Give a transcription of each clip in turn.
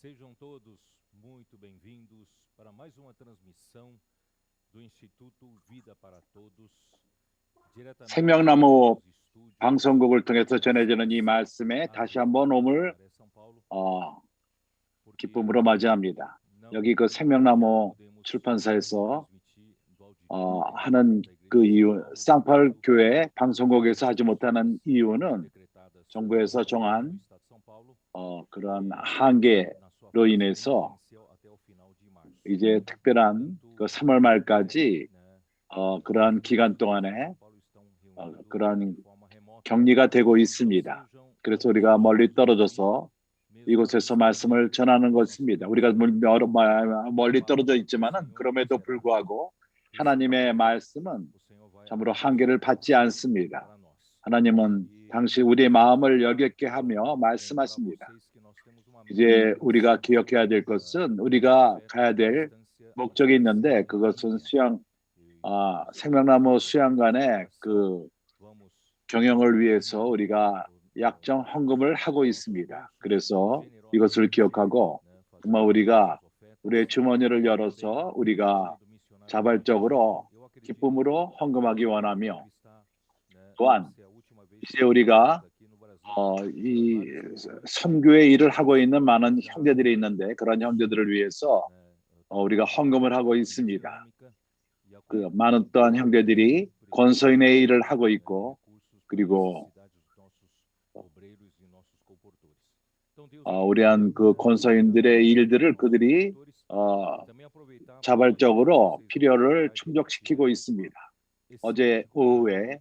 Sejam todos muito bem-vindos para mais uma transmissão do Instituto Vida para Todos. 생명나무 방송국을 통해서 전해지는 이 말씀에 다시 한번 오늘 기쁨으로 맞이합니다. 여기 그 생명나무 출판사에서 하는 그 이유, 쌍팔 교회 방송국에서 하지 못하는 이유는 정부에서 정한 그런 한계로 인해서 이제 특별한 그 3월 말까지 그러한 기간 동안에 그러한 격리가 되고 있습니다. 그래서 우리가 멀리 떨어져서 이곳에서 말씀을 전하는 것입니다. 우리가 멀리 떨어져 있지만은 그럼에도 불구하고 하나님의 말씀은 참으로 한계를 받지 않습니다. 하나님은 당시 우리의 마음을 열겠게 하며 말씀하십니다. 이제 우리가 기억해야 될 것은 우리가 가야 될 목적이 있는데 그것은 생명나무 수양관의 그 경영을 위해서 우리가 약정 헌금을 하고 있습니다. 그래서 이것을 기억하고 정말 우리가 우리의 주머니를 열어서 우리가 자발적으로 기쁨으로 헌금하기 원하며 또한 이제 우리가 이 선교의 일을 하고 있는 많은 형제들이 있는데 그런 형제들을 위해서 우리가 헌금을 하고 있습니다. 그 많은 또한 형제들이 권서인의 일을 하고 있고 그리고 우리한 그 권서인들의 일들을 그들이 자발적으로 필요를 충족시키고 있습니다. 어제 오후에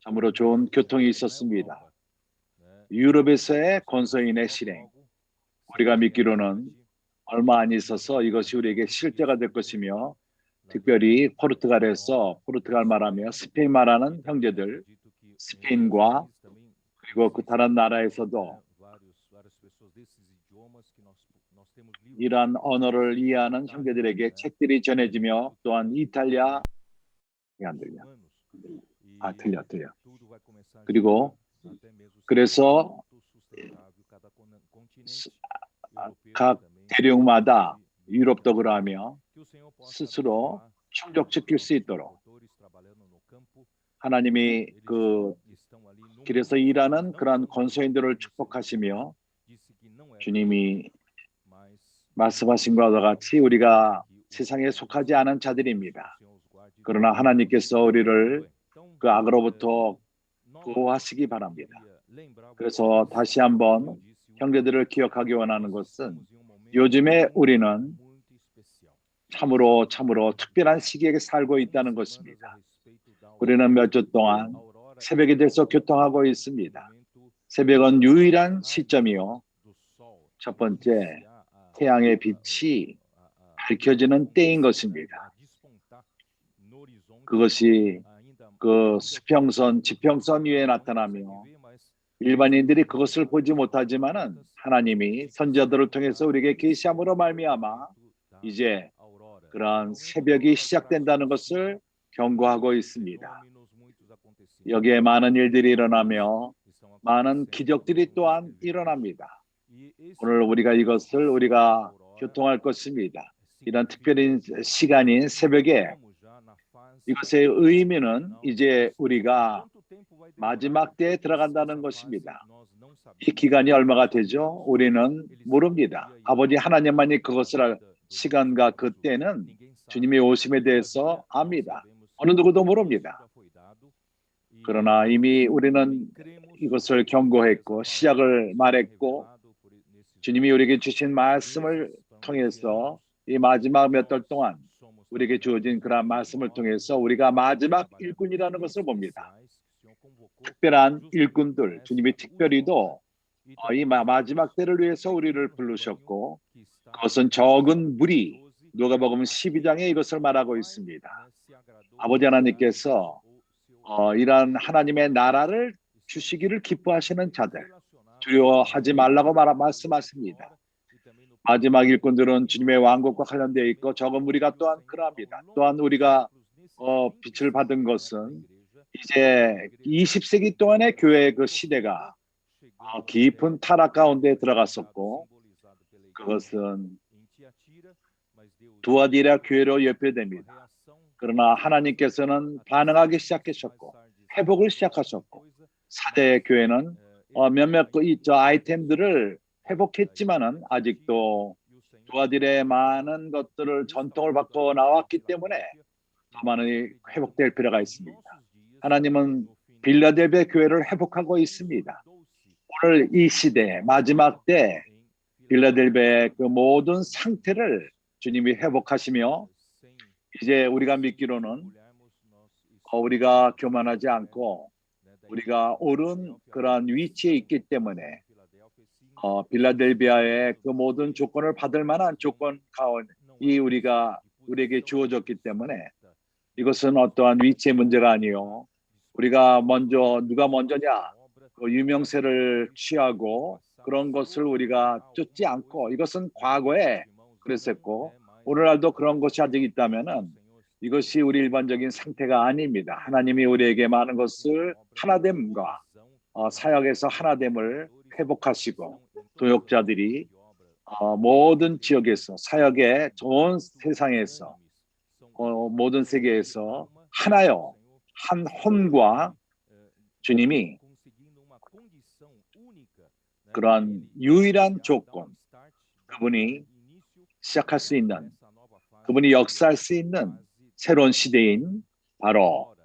참으로 좋은 교통이 있었습니다. 유럽에서의 권서인의 실행, 우리가 믿기로는 얼마 안 있어서 이것이 우리에게 실제가 될 것이며 특별히 포르투갈 말하며 스페인 말하는 형제들, 스페인과 그리고 그 다른 나라에서도 이러한 언어를 이해하는 형제들에게 책들이 전해지며 또한 이탈리아 안 들려. 들려. 그리고 그래서 각 대륙마다 유럽도 그러하며 스스로 충족시킬 수 있도록 하나님이 그 길에서 일하는 그러한 권소인들을 축복하시며 주님이 말씀하신 것과 같이 우리가 세상에 속하지 않은 자들입니다. 그러나 하나님께서 우리를 그 악으로부터 보호하시기 바랍니다. 그래서 다시 한번 형제들을 기억하기 원하는 것은 요즘에 우리는 참으로 특별한 시기에 살고 있다는 것입니다. 우리는 몇 주 동안 새벽이 돼서 교통하고 있습니다. 새벽은 유일한 시점이요. 첫 번째, 태양의 빛이 밝혀지는 때인 것입니다. 그것이 그 수평선, 지평선 위에 나타나며 일반인들이 그것을 보지 못하지만은 하나님이 선지자들을 통해서 우리에게 계시함으로 말미암아 이제 그러한 새벽이 시작된다는 것을 경고하고 있습니다. 여기에 많은 일들이 일어나며 많은 기적들이 또한 일어납니다. 오늘 우리가 교통할 것입니다. 이런 특별한 시간인 새벽에 이것의 의미는 이제 우리가 마지막 때에 들어간다는 것입니다. 이 기간이 얼마가 되죠? 우리는 모릅니다. 아버지 하나님만이 그것을 시간과 그 때는 주님의 오심에 대해서 압니다. 어느 누구도 모릅니다. 그러나 이미 우리는 이것을 경고했고 시작을 말했고 주님이 우리에게 주신 말씀을 통해서 이 마지막 몇 달 동안 우리에게 주어진 그러한 말씀을 통해서 우리가 마지막 일꾼이라는 것을 봅니다. 특별한 일꾼들, 주님이 특별히도 이 마지막 때를 위해서 우리를 부르셨고 그것은 적은 무리, 누가복음 12장에 이것을 말하고 있습니다. 아버지 하나님께서 이러한 하나님의 나라를 주시기를 기뻐하시는 자들, 두려워하지 말라고 말씀하십니다. 마지막 일꾼들은 주님의 왕국과 관련되어 있고 적은 무리가 또한 그러합니다. 또한 우리가 빛을 받은 것은 이제 20세기 동안의 교회의 그 시대가 깊은 타락 가운데 들어갔었고, 그것은 두아디라 교회로 예표됩니다. 그러나 하나님께서는 반응하기 시작하셨고 회복을 시작하셨고, 사대 교회는 몇몇 아이템들을 회복했지만은 아직도 두아디라의 많은 것들을 전통을 바꿔 나왔기 때문에 더 많이 회복될 필요가 있습니다. 하나님은 빌라델비아 교회를 회복하고 있습니다. 오늘 이 시대 마지막 때 빌라델비아의 그 모든 상태를 주님이 회복하시며, 이제 우리가 믿기로는 우리가 교만하지 않고 우리가 옳은 그러한 위치에 있기 때문에 빌라델비아의 그 모든 조건을 받을 만한 조건 가운이 우리에게 주어졌기 때문에 이것은 어떠한 위치의 문제가 아니요, 우리가 누가 먼저냐 그 유명세를 취하고 그런 것을 우리가 쫓지 않고, 이것은 과거에 그랬었고 오늘날도 그런 것이 아직 있다면은 이것이 우리 일반적인 상태가 아닙니다. 하나님이 우리에게 많은 것을 하나됨과 사역에서 하나됨을 회복하시고, 도역자들이 모든 지역에서 사역의 전 세상에서 모든 세계에서 하나요, 한 혼과 주님이 그러한 유일한 조건, 그분이 시작할 수 있는, 그분이 역사할 수 있는 새로운 시대인 바로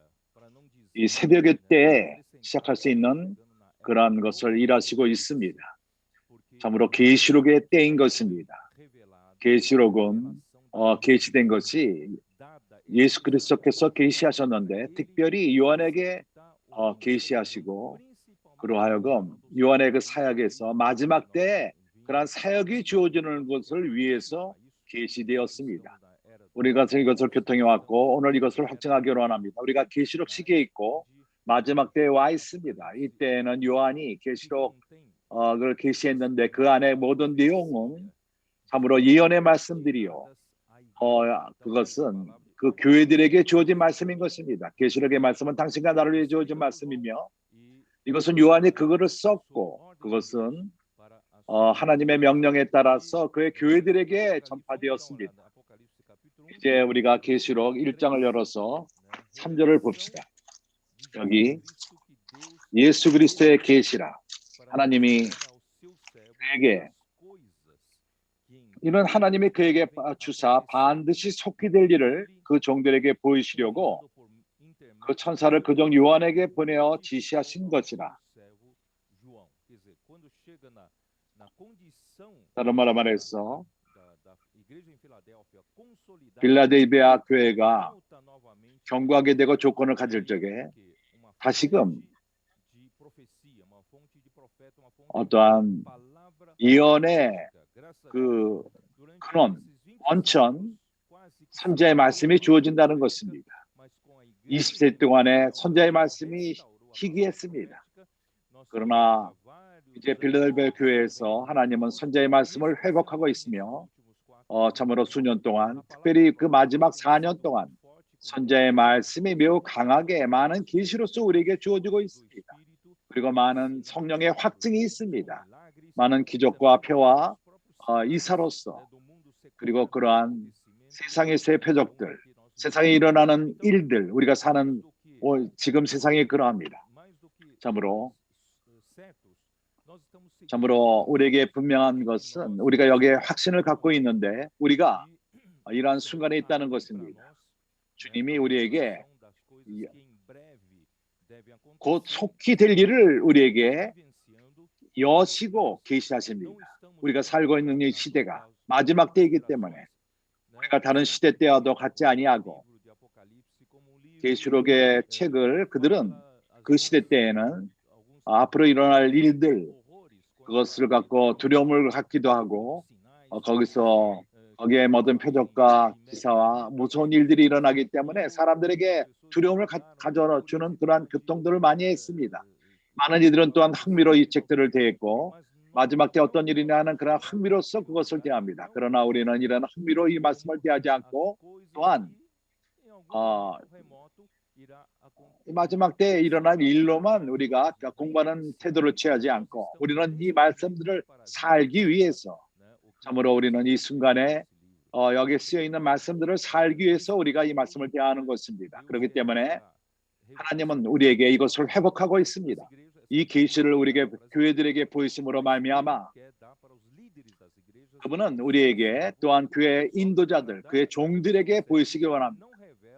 이 새벽의 때에 시작할 수 있는 그러한 것을 일하시고 있습니다. 참으로 계시록의 때인 것입니다. 계시록은 계시된 것이 예수 그리스도께서 계시하셨는데 특별히 요한에게 계시하시고 그로 하여금 요한의 그 사역에서 마지막 때에 그러한 사역이 주어지는 것을 위해서 계시되었습니다. 우리가 이것을 교통해 왔고 오늘 이것을 확증하기로 원합니다. 우리가 계시록 시기에 있고 마지막 때에 와 있습니다. 이때에는 요한이 계시록을 계시했는데 그 안에 모든 내용은 참으로 예언의 말씀들이요, 그것은 그 교회들에게 주어진 말씀인 것입니다. 계시록의 말씀은 당신과 나를 위해 주어진 말씀이며, 이것은 요한이 그거를 썼고 그것은 하나님의 명령에 따라서 그의 교회들에게 전파되었습니다. 이제 우리가 계시록 1장을 열어서 3절을 봅시다. 여기 예수 그리스도의 계시라, 하나님이 그에게, 이는 하나님이 그에게 주사 반드시 속히 될 일을 그 종들에게 보이시려고 그 천사를 그종 요한에게 보내어 지시하신 것이라. 다른 말로 말해서 빌라델비아 교회가 견고하게 되고 조건을 가질 적에 다시금 어떠한 예언의 그 근원, 원천, 선지자의 말씀이 주어진다는 것입니다. 20세 동안에 선지자의 말씀이 희귀했습니다. 그러나 이제 빌라델비아 교회에서 하나님은 선지자의 말씀을 회복하고 있으며 참으로 수년 동안, 특별히 그 마지막 4년 동안 선지자의 말씀이 매우 강하게 많은 계시로서 우리에게 주어지고 있습니다. 그리고 많은 성령의 확증이 있습니다. 많은 기적과 표와 이사로서, 그리고 그러한 세상에서의 표적들, 세상에 일어나는 일들, 우리가 사는 지금 세상이 그러합니다. 참으로 우리에게 분명한 것은 우리가 여기에 확신을 갖고 있는데 우리가 이러한 순간에 있다는 것입니다. 주님이 우리에게 곧 속히 될 일을 우리에게 여시고 계시하십니다. 우리가 살고 있는 이 시대가 마지막 때이기 때문에 우리가 다른 시대 때와도 같지 아니하고, 계시록의 책을 그들은 그 시대 때에는 앞으로 일어날 일들, 그것을 갖고 두려움을 갖기도 하고 거기서 거기에 모든 표적과 기사와 무서운 일들이 일어나기 때문에 사람들에게 두려움을 가져주는 그러한 교통들을 많이 했습니다. 많은 이들은 또한 흥미로 이 책들을 대했고 마지막 때 어떤 일이 나는 그런 흥미로서 그것을 대합니다. 그러나 우리는 이런 흥미로 이 말씀을 대하지 않고 또한 마지막 때에 일어날 일로만 우리가 공부하는 태도를 취하지 않고 우리는 이 말씀들을 살기 위해서 참으로 우리는 이 순간에 여기에 쓰여있는 말씀들을 살기 위해서 우리가 이 말씀을 대하는 것입니다. 그렇기 때문에 하나님은 우리에게 이것을 회복하고 있습니다. 이 계시를 우리에게 교회들에게 보이심으로 말미암아 그분은 우리에게 또한 교회 인도자들, 그의 종들에게 보이시기 원합니다.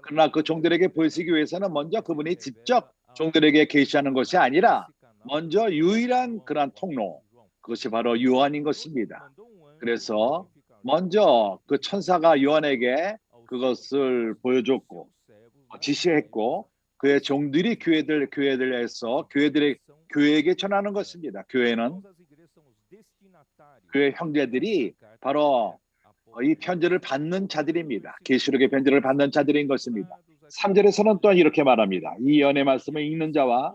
그러나 그 종들에게 보이시기 위해서는 먼저 그분이 직접 종들에게 계시하는 것이 아니라 먼저 유일한 그러한 통로, 그것이 바로 요한인 것입니다. 그래서 먼저 그 천사가 요한에게 그것을 보여줬고 지시했고 그의 종들이 교회들에서 교회에게 전하는 것입니다. 교회는 교회 형제들이 바로 이 편지를 받는 자들입니다. 계시록의 편지를 받는 자들인 것입니다. 3절에서는 또한 이렇게 말합니다. 이 연의 말씀을 읽는 자와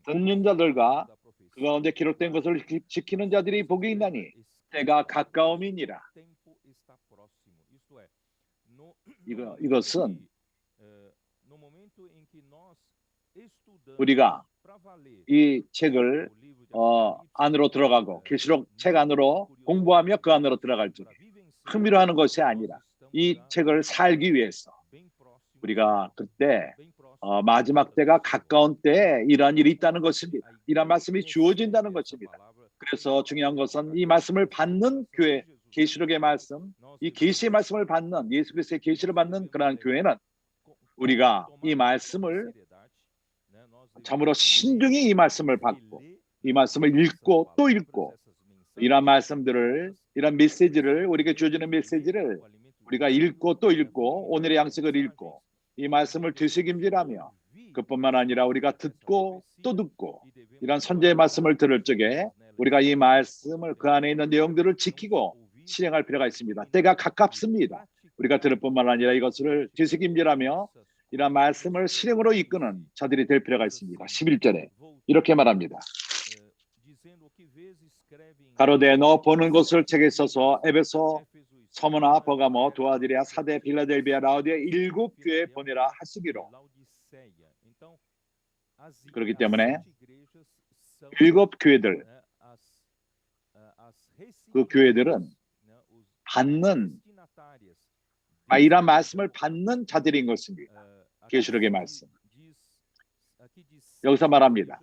듣는 자들과 그 가운데 기록된 것을 지키는 자들이 복이 있나니 때가 가까움이니라. 이것은 우리가 이 책을 안으로 들어가고 계시록 책 안으로 공부하며 그 안으로 들어갈 줄 흥미로 하는 것이 아니라 이 책을 살기 위해서 우리가 그때 마지막 때가 가까운 때에 이러한 일이 있다는 것입니다. 이러한 말씀이 주어진다는 것입니다. 그래서 중요한 것은 이 말씀을 받는 교회, 계시록의 말씀, 이 계시의 말씀을 받는 예수 그리스도의 계시를 받는 그러한 교회는 우리가 이 말씀을 참으로 신중히 이 말씀을 받고 이 말씀을 읽고 또 읽고 이런 말씀들을 이런 메시지를 우리에게 주어지는 메시지를 우리가 읽고 또 읽고 오늘의 양식을 읽고 이 말씀을 되새김질하며 그뿐만 아니라 우리가 듣고 또 듣고 이런 선제의 말씀을 들을 적에 우리가 이 말씀을 그 안에 있는 내용들을 지키고 실행할 필요가 있습니다. 때가 가깝습니다. 우리가 들을 뿐만 아니라 이것을 되새김질하며 이런 말씀을 실행으로 이끄는 자들이 될 필요가 있습니다. 11절에 이렇게 말합니다. 가로되 너 보는 것을 책에 써서 에베소, 서머나, 버가모, 두아디랴, 사데, 빌라델비아, 라오디아 7 교회에 보내라 하시기로. 그렇기 때문에 7 교회들, 그 교회들은 받는 이런 말씀을 받는 자들인 것입니다. 계시록의 말씀. 여기서 말합니다.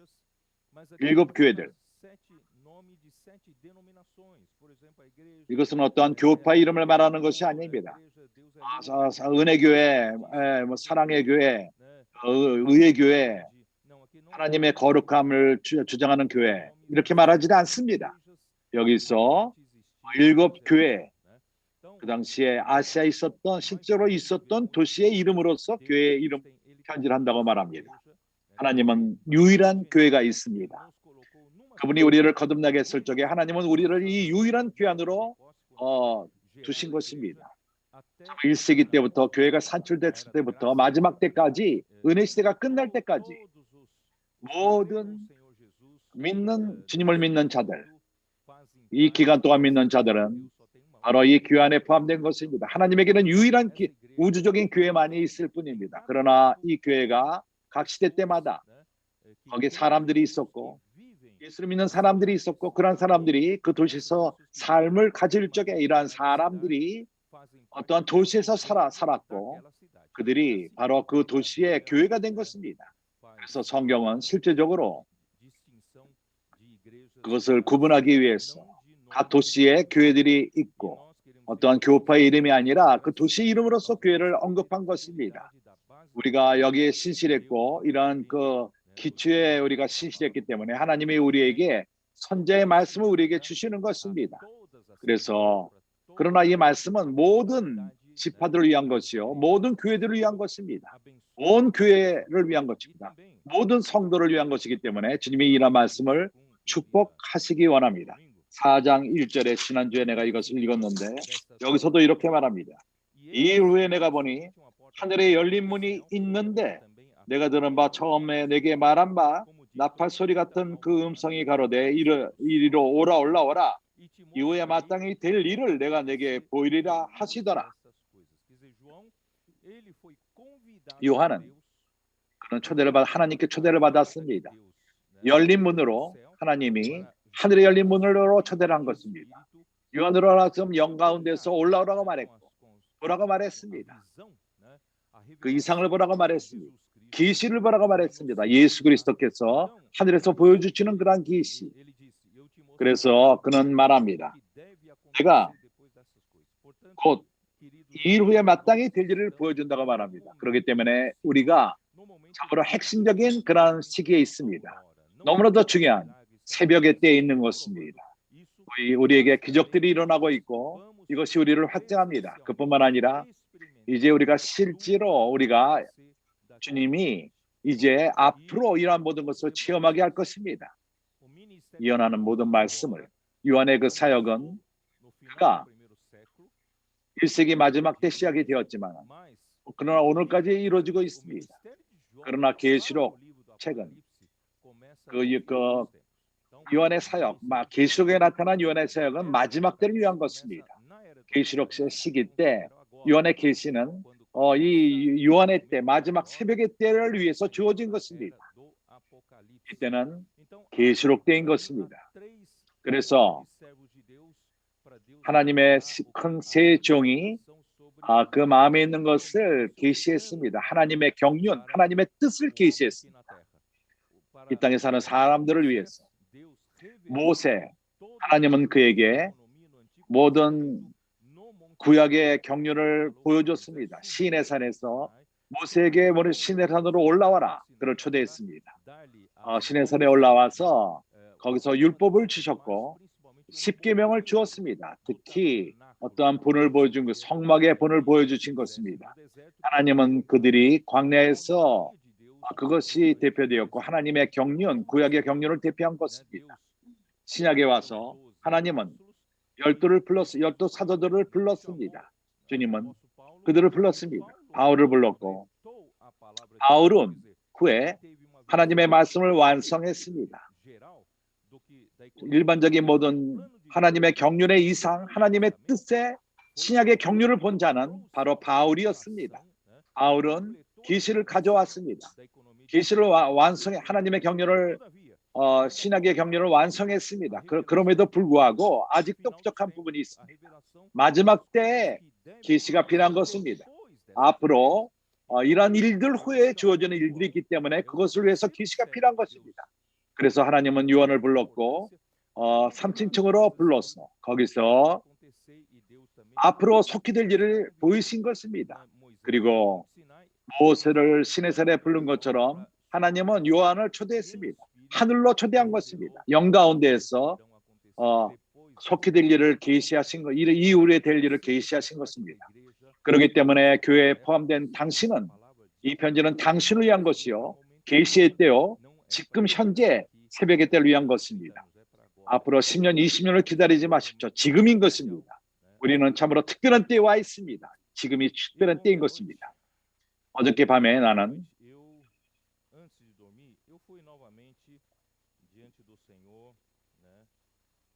7 교회들. 이것은 어떠한 교파 이름을 말하는 것이 아닙니다. 은혜교회, 사랑의 교회, 의의 교회, 하나님의 거룩함을 주장하는 교회 이렇게 말하지는 않습니다. 여기서 7 교회, 그 당시에 아시아에 있었던 실제로 있었던 도시의 이름으로서 교회의 이름 편지를 한다고 말합니다. 하나님은 유일한 교회가 있습니다. 그분이 우리를 거듭나게 했을 적에 하나님은 우리를 이 유일한 교회 안으로 두신 것입니다. 1세기 때부터 교회가 산출됐을 때부터 마지막 때까지 은혜 시대가 끝날 때까지 모든 주님을 믿는 자들, 이 기간 동안 믿는 자들은 바로 이 교회 안에 포함된 것입니다. 하나님에게는 유일한 우주적인 교회만이 있을 뿐입니다. 그러나 이 교회가 각 시대 때마다 거기에 사람들이 있었고 예수를 믿는 사람들이 있었고 그런 사람들이 그 도시에서 삶을 가질 적에 이러한 사람들이 어떠한 도시에서 살았고 그들이 바로 그 도시의 교회가 된 것입니다. 그래서 성경은 실제적으로 그것을 구분하기 위해서 각 도시에 교회들이 있고 어떠한 교파의 이름이 아니라 그 도시 이름으로서 교회를 언급한 것입니다. 우리가 여기에 신실했고 이런 그 기초에 우리가 신실했기 때문에 하나님이 우리에게 선제의 말씀을 우리에게 주시는 것입니다. 그래서 그러나 이 말씀은 모든 지파들을 위한 것이요 모든 교회들을 위한 것입니다. 온 교회를 위한 것입니다. 모든 성도를 위한 것이기 때문에 주님이 이런 말씀을 축복하시기 원합니다. 4장 1절에 지난주에 내가 이것을 읽었는데 여기서도 이렇게 말합니다. 이후에 내가 보니 하늘에 열린 문이 있는데 내가 들은 바 처음에 내게 말한 바 나팔 소리 같은 그 음성이 가로되 이리로 오라 올라오라 이후에 마땅히 될 일을 내가 내게 보이리라 하시더라. 요한은 그런 하나님께 초대를 받았습니다. 열린 문으로 하나님이 하늘의 열린 문으로 초대를 한 것입니다. 요한으로 말씀 영 가운데서 올라오라고 말했고 보라고 말했습니다. 그 이상을 보라고 말했습니다. 계시를 보라고 말했습니다. 예수 그리스도께서 하늘에서 보여주시는 그러한 계시. 그래서 그는 말합니다. 내가 곧 이 일 후에 마땅히 될 일을 보여준다고 말합니다. 그렇기 때문에 우리가 참으로 핵심적인 그런 시기에 있습니다. 너무나도 중요한 새벽의 때에 있는 것입니다. 우리에게 기적들이 일어나고 있고 이것이 우리를 확증합니다. 그뿐만 아니라 이제 우리가 실제로 우리가 주님이 이제 앞으로 이러한 모든 것을 체험하게 할 것입니다. 예언하는 모든 말씀을 요한의 그 사역은 그가 1세기 마지막 때 시작이 되었지만 그러나 오늘까지 이루어지고 있습니다. 그러나 계시록 책은 그 요한의 사역, 계시록에 나타난 요한의 사역은 마지막 때를 위한 것입니다. 계시록 시기 때 요한의 계시는 이 요한의 때 마지막 새벽의 때를 위해서 주어진 것입니다. 이때는 계시록 때인 것입니다. 그래서 하나님의 큰 세 종이 그 마음에 있는 것을 계시했습니다. 하나님의 경륜, 하나님의 뜻을 계시했습니다. 이 땅에 사는 사람들을 위해서 모세, 하나님은 그에게 모든 구약의 경륜을 보여줬습니다. 시내 산에서 모세에게 시내 산으로 올라와라. 그를 초대했습니다. 시내 산에 올라와서 거기서 율법을 주셨고 십계명을 주었습니다. 특히 어떠한 본을 보여준 그 성막의 본을 보여주신 것입니다. 하나님은 그들이 광야에서 그것이 대표되었고 하나님의 경륜, 구약의 경륜을 대표한 것입니다. 신약에 와서 하나님은 열두 사도들을 불렀습니다. 주님은 그들을 불렀습니다. 바울을 불렀고 바울은 후에 하나님의 말씀을 완성했습니다. 일반적인 모든 하나님의 경륜의 이상, 하나님의 뜻에 신약의 경륜을 본 자는 바로 바울이었습니다. 바울은 계시를 가져왔습니다. 계시를 완성해 하나님의 경륜을 신약의 경륜을 완성했습니다. 그럼에도 불구하고 아직도 부족한 부분이 있습니다. 마지막 때에 계시가 필요한 것입니다. 앞으로 이러한 일들 후에 주어지는 일들이 있기 때문에 그것을 위해서 계시가 필요한 것입니다. 그래서 하나님은 요한을 불렀고 3층으로 불러서 거기서 앞으로 속히 될 일을 보이신 것입니다. 그리고 모세를 시내산에 부른 것처럼 하나님은 요한을 초대했습니다. 하늘로 초대한 것입니다. 영 가운데에서 속히 될 일을 계시하신 것, 이후에 될 일을 계시하신 것입니다. 그렇기 때문에 교회에 포함된 당신은 이 편지는 당신을 위한 것이요 계시의 때요 지금 현재 새벽의 때를 위한 것입니다. 앞으로 10년, 20년을 기다리지 마십시오. 지금인 것입니다. 우리는 참으로 특별한 때에 와 있습니다. 지금이 특별한 때인 것입니다. 어저께 밤에 나는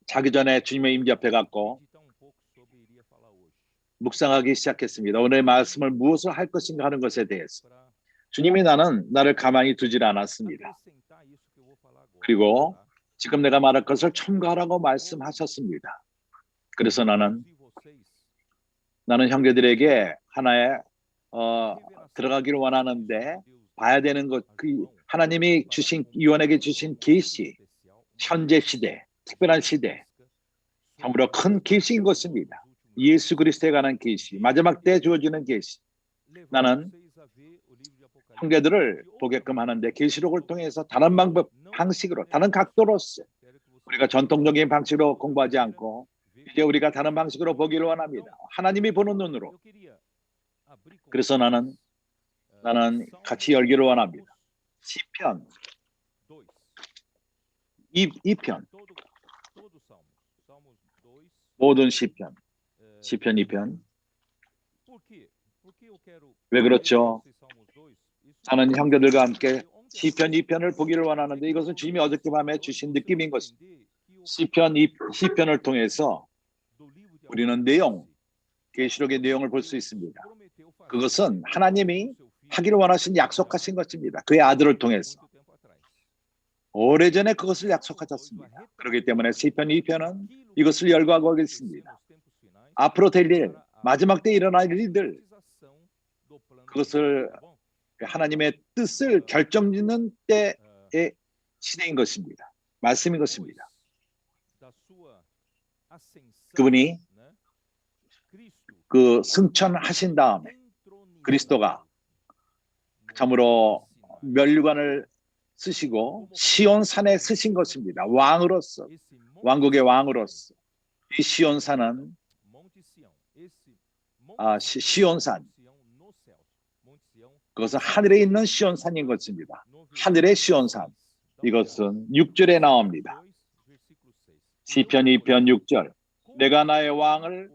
자기 전에 주님의 임재 앞에 갔고 묵상하기 시작했습니다. 오늘의 말씀을 무엇을 할 것인가 하는 것에 대해서 주님이 나를 가만히 두질 않았습니다. 그리고 지금 내가 말할 것을 첨가하라고 말씀하셨습니다. 그래서 나는 형제들에게 하나의 들어가기를 원하는데 봐야 되는 것, 하나님이 주신 요한에게 주신 계시, 현재 시대, 특별한 시대, 참으로 큰 계시인 것입니다. 예수 그리스도에 관한 계시, 마지막 때에 주어지는 계시. 나는 형제들을 보게끔 하는데 계시록을 통해서 다른 방식으로, 다른 각도로서 우리가 전통적인 방식으로 공부하지 않고 이제 우리가 다른 방식으로 보기를 원합니다. 하나님이 보는 눈으로. 그래서 나는 같이 열기를 원합니다. 시편 2편 모든 시편 2편. 왜 그렇죠? 저는 형제들과 함께 시편 2편을 보기를 원하는데 이것은 주님이 어저께 밤에 주신 느낌인 것입니다. 시편을 통해서 우리는 계시록의 내용을 볼 수 있습니다. 그것은 하나님이 하기를 원하신 약속하신 것입니다. 그의 아들을 통해서. 오래전에 그것을 약속하셨습니다. 그렇기 때문에 시편 2편은 이것을 열거하고 있습니다. 앞으로 될 일, 마지막 때 일어날 일들, 그것을 하나님의 뜻을 결정짓는 때의 시대인 것입니다. 말씀인 것입니다. 그분이 그 승천하신 다음에 그리스도가 참으로 면류관을 쓰시고 시온산에 쓰신 것입니다. 왕으로서, 왕국의 왕으로서. 이 시온산은 시온산, 그것은 하늘에 있는 시온산인 것입니다. 하늘의 시온산. 이것은 6절에 나옵니다. 시편 2편 6절. 내가 나의 왕을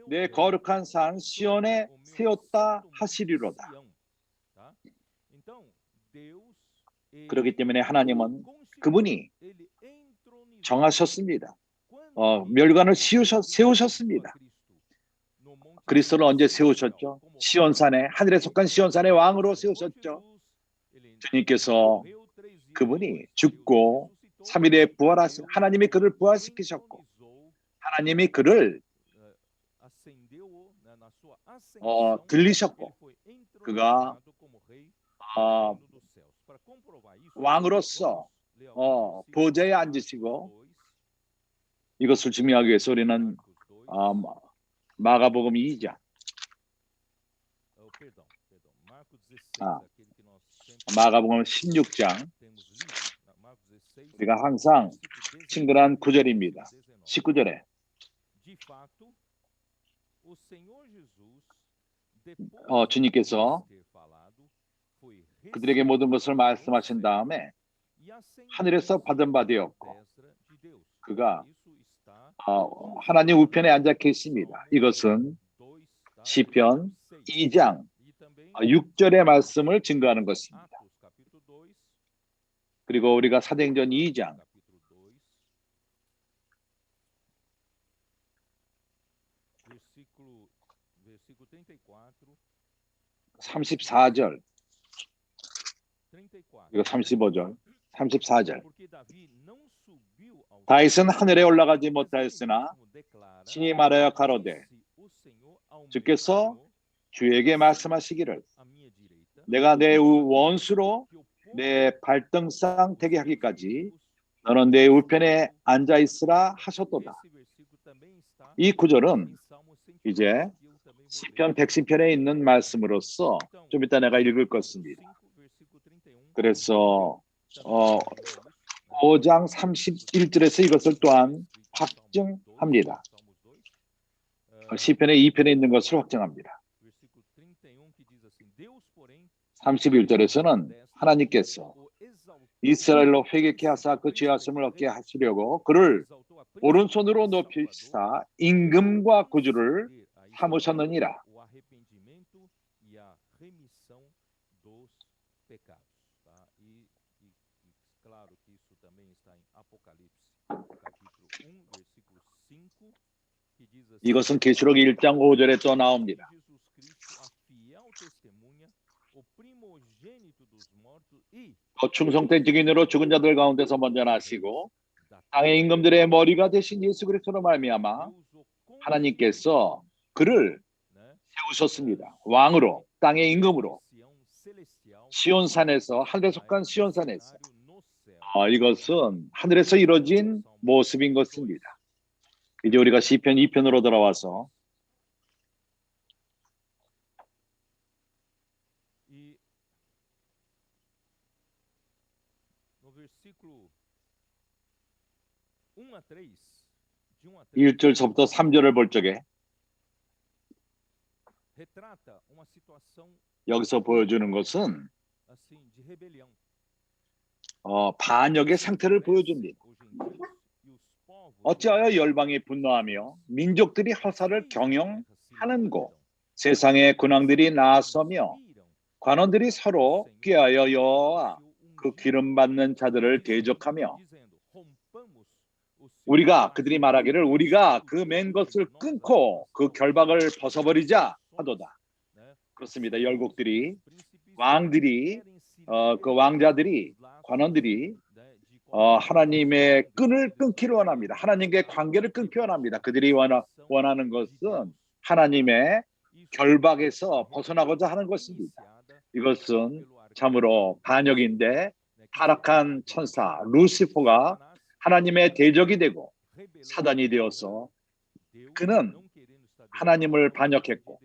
내 거룩한 산 시온에 세웠다 하시리로다. 그렇기 때문에 하나님은 그분이 정하셨습니다. 멸관을 세우셨습니다. 그리스도를 언제 세우셨죠? 시온산에, 하늘에 속한 시온산의 왕으로 세우셨죠. 주님께서 그분이 죽고 3일에 부활하신, 하나님이 그를 부활시키셨고 하나님이 그를 들리셨고 그가 왕으로서 보좌에 앉으시고 이것을 증명하기 위해서 우리는 마가복음 2장 마가복음 16장 우리가 항상 친근한 구절입니다. 19절에 주님께서 그들에게 모든 것을 말씀하신 다음에 하늘에서 받은 바 되었고 그가 하나님 우편에 앉아 계십니다. 이것은 시편 2장 6절의 말씀을 증거하는 것입니다. 그리고 우리가 사도행전 2장 34절 그리고 35절 34절 다윗은 하늘에 올라가지 못하였으나 신이 말하여 가로되 주께서 주에게 말씀하시기를 내가 내 원수로 내 발등상 되게 하기까지 너는 내 우편에 앉아 있으라 하셨도다. 이 구절은 이제 시편 110편에 있는 말씀으로서 좀 이따 내가 읽을 것입니다. 그래서 5장 31절에서 이것을 또한 확증합니다. 시편의 2편에 있는 것을 확증합니다. 31절에서는 하나님께서 이스라엘로 회개케 하사 그 죄하심을 얻게 하시려고 그를 오른손으로 높이사 임금과 구주를 삼으셨느니라. 이것은 계시록 1장 5절에 또 나옵니다. 충성된 증인으로 죽은 자들 가운데서 먼저 나시고 땅의 임금들의 머리가 되신 예수 그리스도로 말미암아 하나님께서 그를 세우셨습니다. 왕으로, 땅의 임금으로, 시온산에서, 하늘에 속한 시온산에서. 이것은 하늘에서 이루어진 모습인 것입니다. 이제 우리가 시편 2편으로 돌아와서 versículo 1절서부터 3절을 볼 적에 여기서 보여주는 것은 반역의 상태를 보여줍니다. 어찌하여 열방이 분노하며 민족들이 허사를 경영하는고 세상의 군왕들이 나서며 관원들이 서로 꾀하여 여호와와 그 기름 받는 자들을 대적하며 우리가 그들이 말하기를 우리가 그 맨 것을 끊고 그 결박을 벗어버리자 하도다. 그렇습니다. 열국들이 왕들이 그 왕자들이 관원들이 하나님의 끈을 끊기를 원합니다. 하나님과의 관계를 끊기 원합니다. 그들이 원하는 것은 하나님의 결박에서 벗어나고자 하는 것입니다. 이것은 참으로 반역인데 타락한 천사 루시퍼가 하나님의 대적이 되고 사단이 되어서 그는 하나님을 반역했고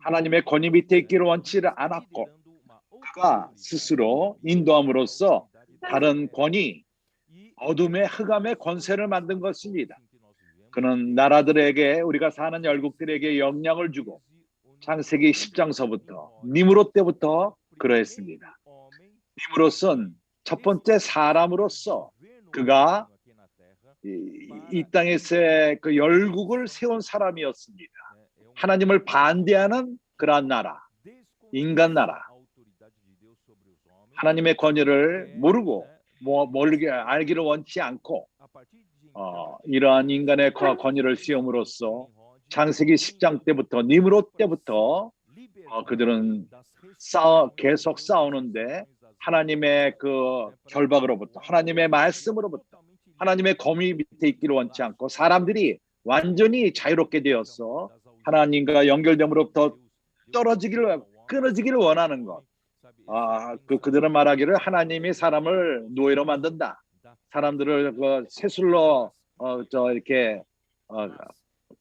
하나님의 권위 밑에 있기를 원치를 않았고 그가 스스로 인도함으로써 다른 권위, 어둠의 흑암의 권세를 만든 것입니다. 그는 나라들에게 우리가 사는 열국들에게 영향을 주고 창세기 10장서부터 니므롯 때부터 그러했습니다. 니므롯은 첫 번째 사람으로서 그가 이 땅에서의 그 열국을 세운 사람이었습니다. 하나님을 반대하는 그러한 나라, 인간 나라, 하나님의 권위를 모르고 알기를 원치 않고 이러한 인간의 권위를 세움으로써 창세기 10장 때부터 니므롯 때부터 그들은 계속 싸우는데 하나님의 그 결박으로부터 하나님의 말씀으로부터 하나님의 검위 밑에 있기를 원치 않고 사람들이 완전히 자유롭게 되어서 하나님과 연결됨으로부터 끊어지기를 원하는 것. 그들은 말하기를 하나님이 사람을 노예로 만든다. 사람들을 세술로 이렇게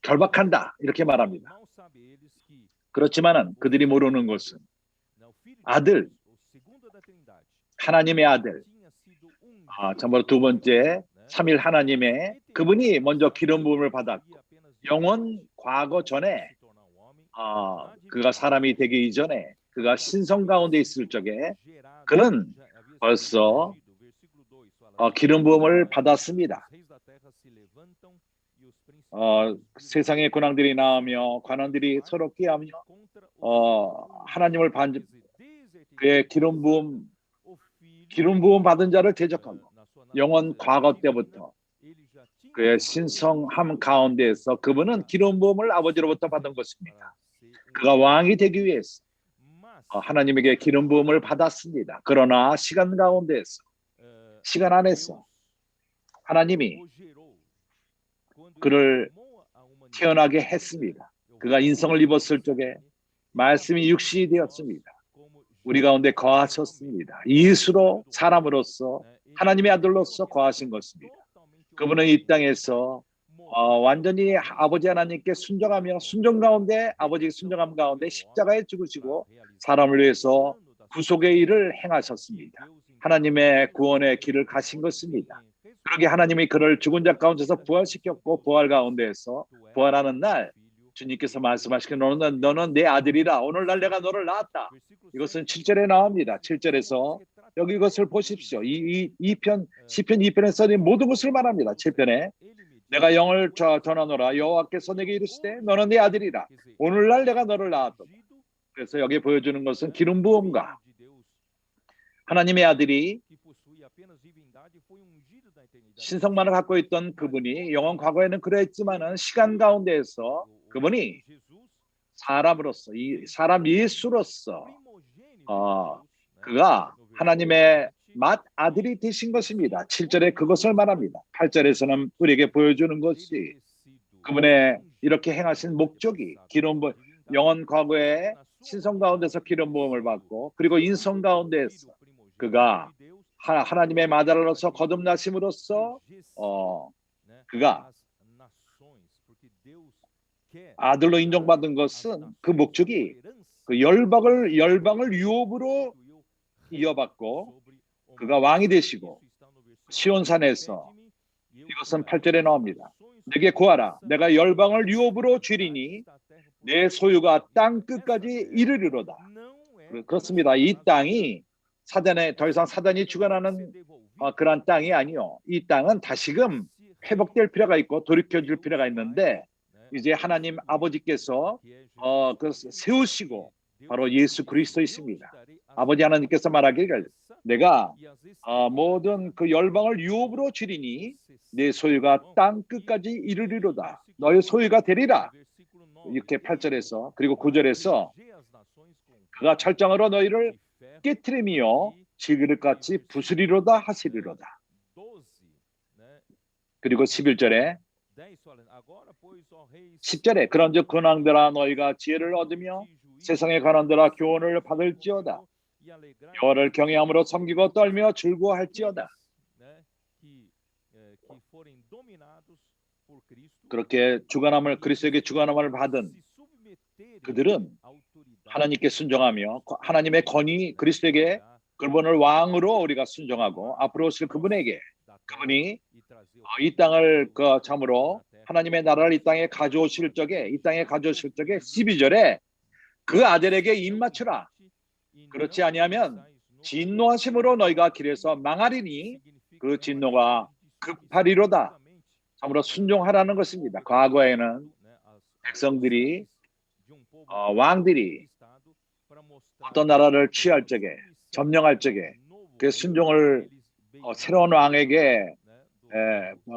결박한다. 이렇게 말합니다. 그렇지만은 그들이 모르는 것은 아들, 하나님의 아들, 참고로 두 번째 삼일 하나님의 그분이 먼저 기름 부음을 받았고 영원 과거 전에 그가 사람이 되기 이전에 그가 신성 가운데 있을 적에 그는 벌써 기름 부음을 받았습니다. 세상의 군왕들이 나오며 관원들이 서로 꾀하며 하나님을 그의 기름 부음 받은 자를 대적하고 영원 과거 때부터 그의 신성함 가운데에서 그분은 기름 부음을 아버지로부터 받은 것입니다. 그가 왕이 되기 위해서 하나님에게 기름 부음을 받았습니다. 그러나 시간 안에서 하나님이 그를 태어나게 했습니다. 그가 인성을 입었을 적에 말씀이 육신이 되었습니다. 우리 가운데 거하셨습니다. 예수로 사람으로서 하나님의 아들로서 거하신 것입니다. 그분은 이 땅에서 완전히 아버지 하나님께 순종하며 순종 가운데 아버지의 순종함 가운데 십자가에 죽으시고 사람을 위해서 구속의 일을 행하셨습니다. 하나님의 구원의 길을 가신 것입니다. 그러게 하나님이 그를 죽은 자 가운데서 부활시켰고 부활 가운데에서 부활하는 날 주님께서 말씀하시기를 너는 내 아들이라 오늘날 내가 너를 낳았다. 이것은 7절에 나옵니다. 7절에서 여기 이것을 보십시오. 시편 2편에 써진 모든 것을 말합니다. 7편에 내가 영을 전하노라 여호와께서 내게 이르시되 너는 내 아들이라 오늘날 내가 너를 낳았도다. 그래서 여기 보여주는 것은 기름 부음과 하나님의 아들이 신성만을 갖고 있던 그분이 영원 과거에는 그랬지만은 시간 가운데에서 그분이 사람으로서 이 사람 예수로서 그가 하나님의 맏아들이 되신 것입니다. 7절에 그것을 말합니다. 8절에서는 우리에게 보여주는 것이 그분의 이렇게 행하신 목적이 기름 부음 영원 과거에 신성 가운데서 기름 부음을 받고 그리고 인성 가운데에서 그가 하나님의 맏아들로서 거듭나심으로써 그가 아들로 인정받은 것은 그 목적이 그 열방을 유업으로 이어받고 그가 왕이 되시고 시온산에서 이것은 8절에 나옵니다. 내게 구하라 내가 열방을 유업으로 주리니 내 소유가 땅 끝까지 이르리로다. 그렇습니다. 이 땅이 더 이상 사단이 주관하는 그런 땅이 아니요. 이 땅은 다시금 회복될 필요가 있고 돌이켜줄 필요가 있는데 이제 하나님 아버지께서 그 세우시고 바로 예수 그리스도이십니다. 아버지 하나님께서 말하기를 내가 모든 그 열방을 유업으로 주리니 내 소유가 땅 끝까지 이르리로다. 너의 소유가 되리라. 이렇게 8절에서 그리고 9절에서 그가 철장으로 너희를 깨트리며 질그릇같이 부수리로다 하시리로다. 그리고 11절에 10절에 그런즉 근왕들아 너희가 지혜를 얻으며 세상의 관원들아 교훈을 받을지어다. 여호와를 경외함으로 섬기고 떨며 즐거워할지어다. 그렇게 주관함을 그리스도에게 주관함을 받은 그들은 하나님께 순종하며 하나님의 권위 그리스도에게 그분을 왕으로 우리가 순종하고 앞으로 오실 그분에게 그분이 이 땅을 참으로 하나님의 나라를 이 땅에 가져오실 적에 12절에 그 아들에게 입맞추라. 그렇지 아니하면 진노하심으로 너희가 길에서 망하리니 그 진노가 급하리로다. 참으로 순종하라는 것입니다. 과거에는 백성들이 왕들이 어떤 나라를 취할 적에 점령할 적에 그 순종을 새로운 왕에게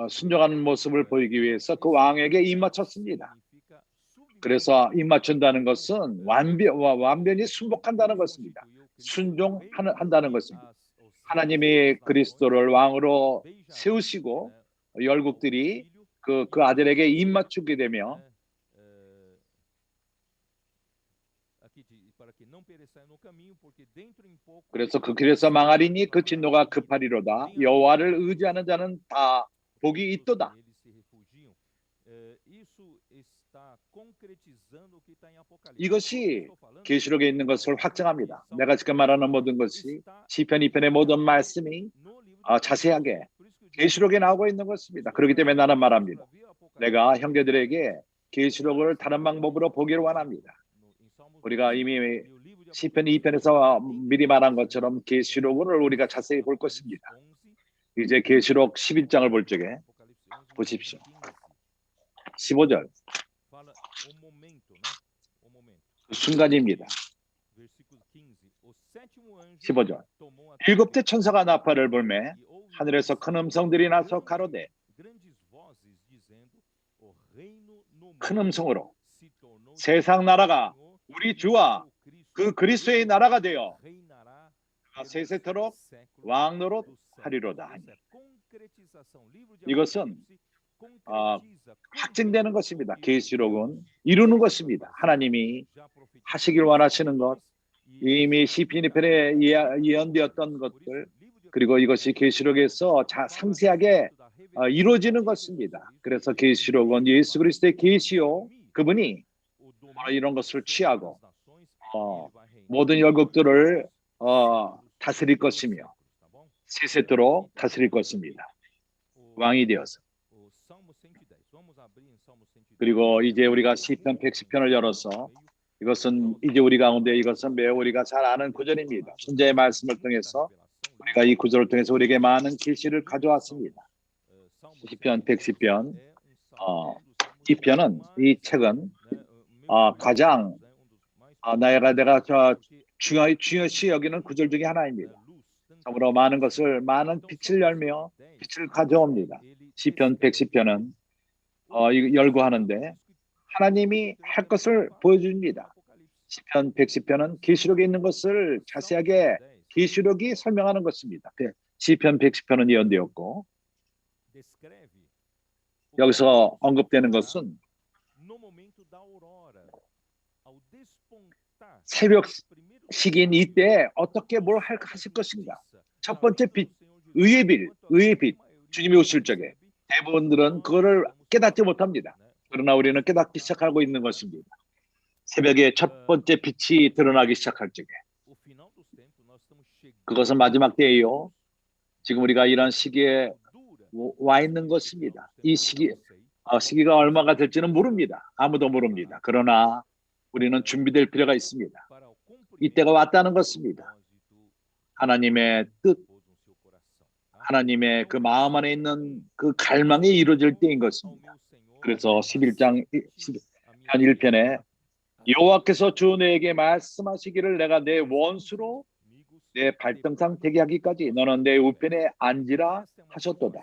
순종하는 모습을 보이기 위해서 그 왕에게 입맞췄습니다. 그래서 입맞춘다는 것은 완전히 순복한다는 것입니다. 순종한다는 것입니다. 하나님이 그리스도를 왕으로 세우시고 열국들이 그 아들에게 입맞추게 되며 그래서 그 길에서 망하리니 그 진노가 급하리로다. 여호와를 의지하는 자는 다 복이 있도다. 이것이 계시록에 있는 것을 확증합니다. 내가 지금 말하는 모든 것이 시편 2편의 모든 말씀이 자세하게 계시록에 나오고 있는 것입니다. 그렇기 때문에 나는 말합니다. 내가 형제들에게 계시록을 다른 방법으로 보기를 원합니다. 우리가 이미 시편 2편에서 미리 말한 것처럼 계시록을 우리가 자세히 볼 것입니다. 이제 계시록 11장을 볼 적에 보십시오. 15절 순간입니다. 15절 일곱째 천사가 나팔을 불매 하늘에서 큰 음성들이 나서 가로되 큰 음성으로 세상 나라가 우리 주와 그 그리스도의 나라가 되어 세세토록 왕노릇 하리로다 하니. 이것은 확증되는 것입니다. 계시록은 이루는 것입니다. 하나님이 하시길 원하시는 것, 이미 시편 2편에 예언되었던 것들, 그리고 이것이 계시록에서 상세하게 이루어지는 것입니다. 그래서 계시록은 예수 그리스도의 계시요, 그분이 이런 것을 취하고 모든 열국들을 다스릴 것이며 세세토록 다스릴 것입니다. 왕이 되어서. 그리고 이제 우리가 시편 110편을 열어서 이것은 이제 우리 가운데 이것은 매우 우리가 잘 아는 구절입니다. 선지자의 말씀을 통해서 우리가 이 구절을 통해서 우리에게 많은 계시를 가져왔습니다. 시편 110편 이 편은 이 책은 가장 내가 중요시 여기는 구절 중에 하나입니다. 참으로 많은 빛을 열며 빛을 가져옵니다. 시편 110편은 열거하는데 하나님이 할 것을 보여줍니다. 시편 110편은 계시록에 있는 것을 자세하게 계시록이 설명하는 것입니다. 시편 110편은 예언되었고 여기서 언급되는 것은 새벽 시기인 이때 어떻게 뭘 하실 것인가. 첫 번째 빛, 의의 빛, 주님이 오실 적에 대부분들은 그거를 깨닫지 못합니다. 그러나 우리는 깨닫기 시작하고 있는 것입니다. 새벽에 첫 번째 빛이 드러나기 시작할 적에 그것은 마지막 때예요. 지금 우리가 이런 시기에 와 있는 것입니다. 이 시기가 얼마가 될지는 모릅니다. 아무도 모릅니다. 그러나 우리는 준비될 필요가 있습니다. 이때가 왔다는 것입니다. 하나님의 뜻, 하나님의 그 마음 안에 있는 그 갈망이 이루어질 때인 것입니다. 그래서 11장 한 1편에 여호와께서 주 내게 말씀하시기를 내가 내 원수로 내 발등상 되게 하기까지 너는 내 우편에 앉으라 하셨도다.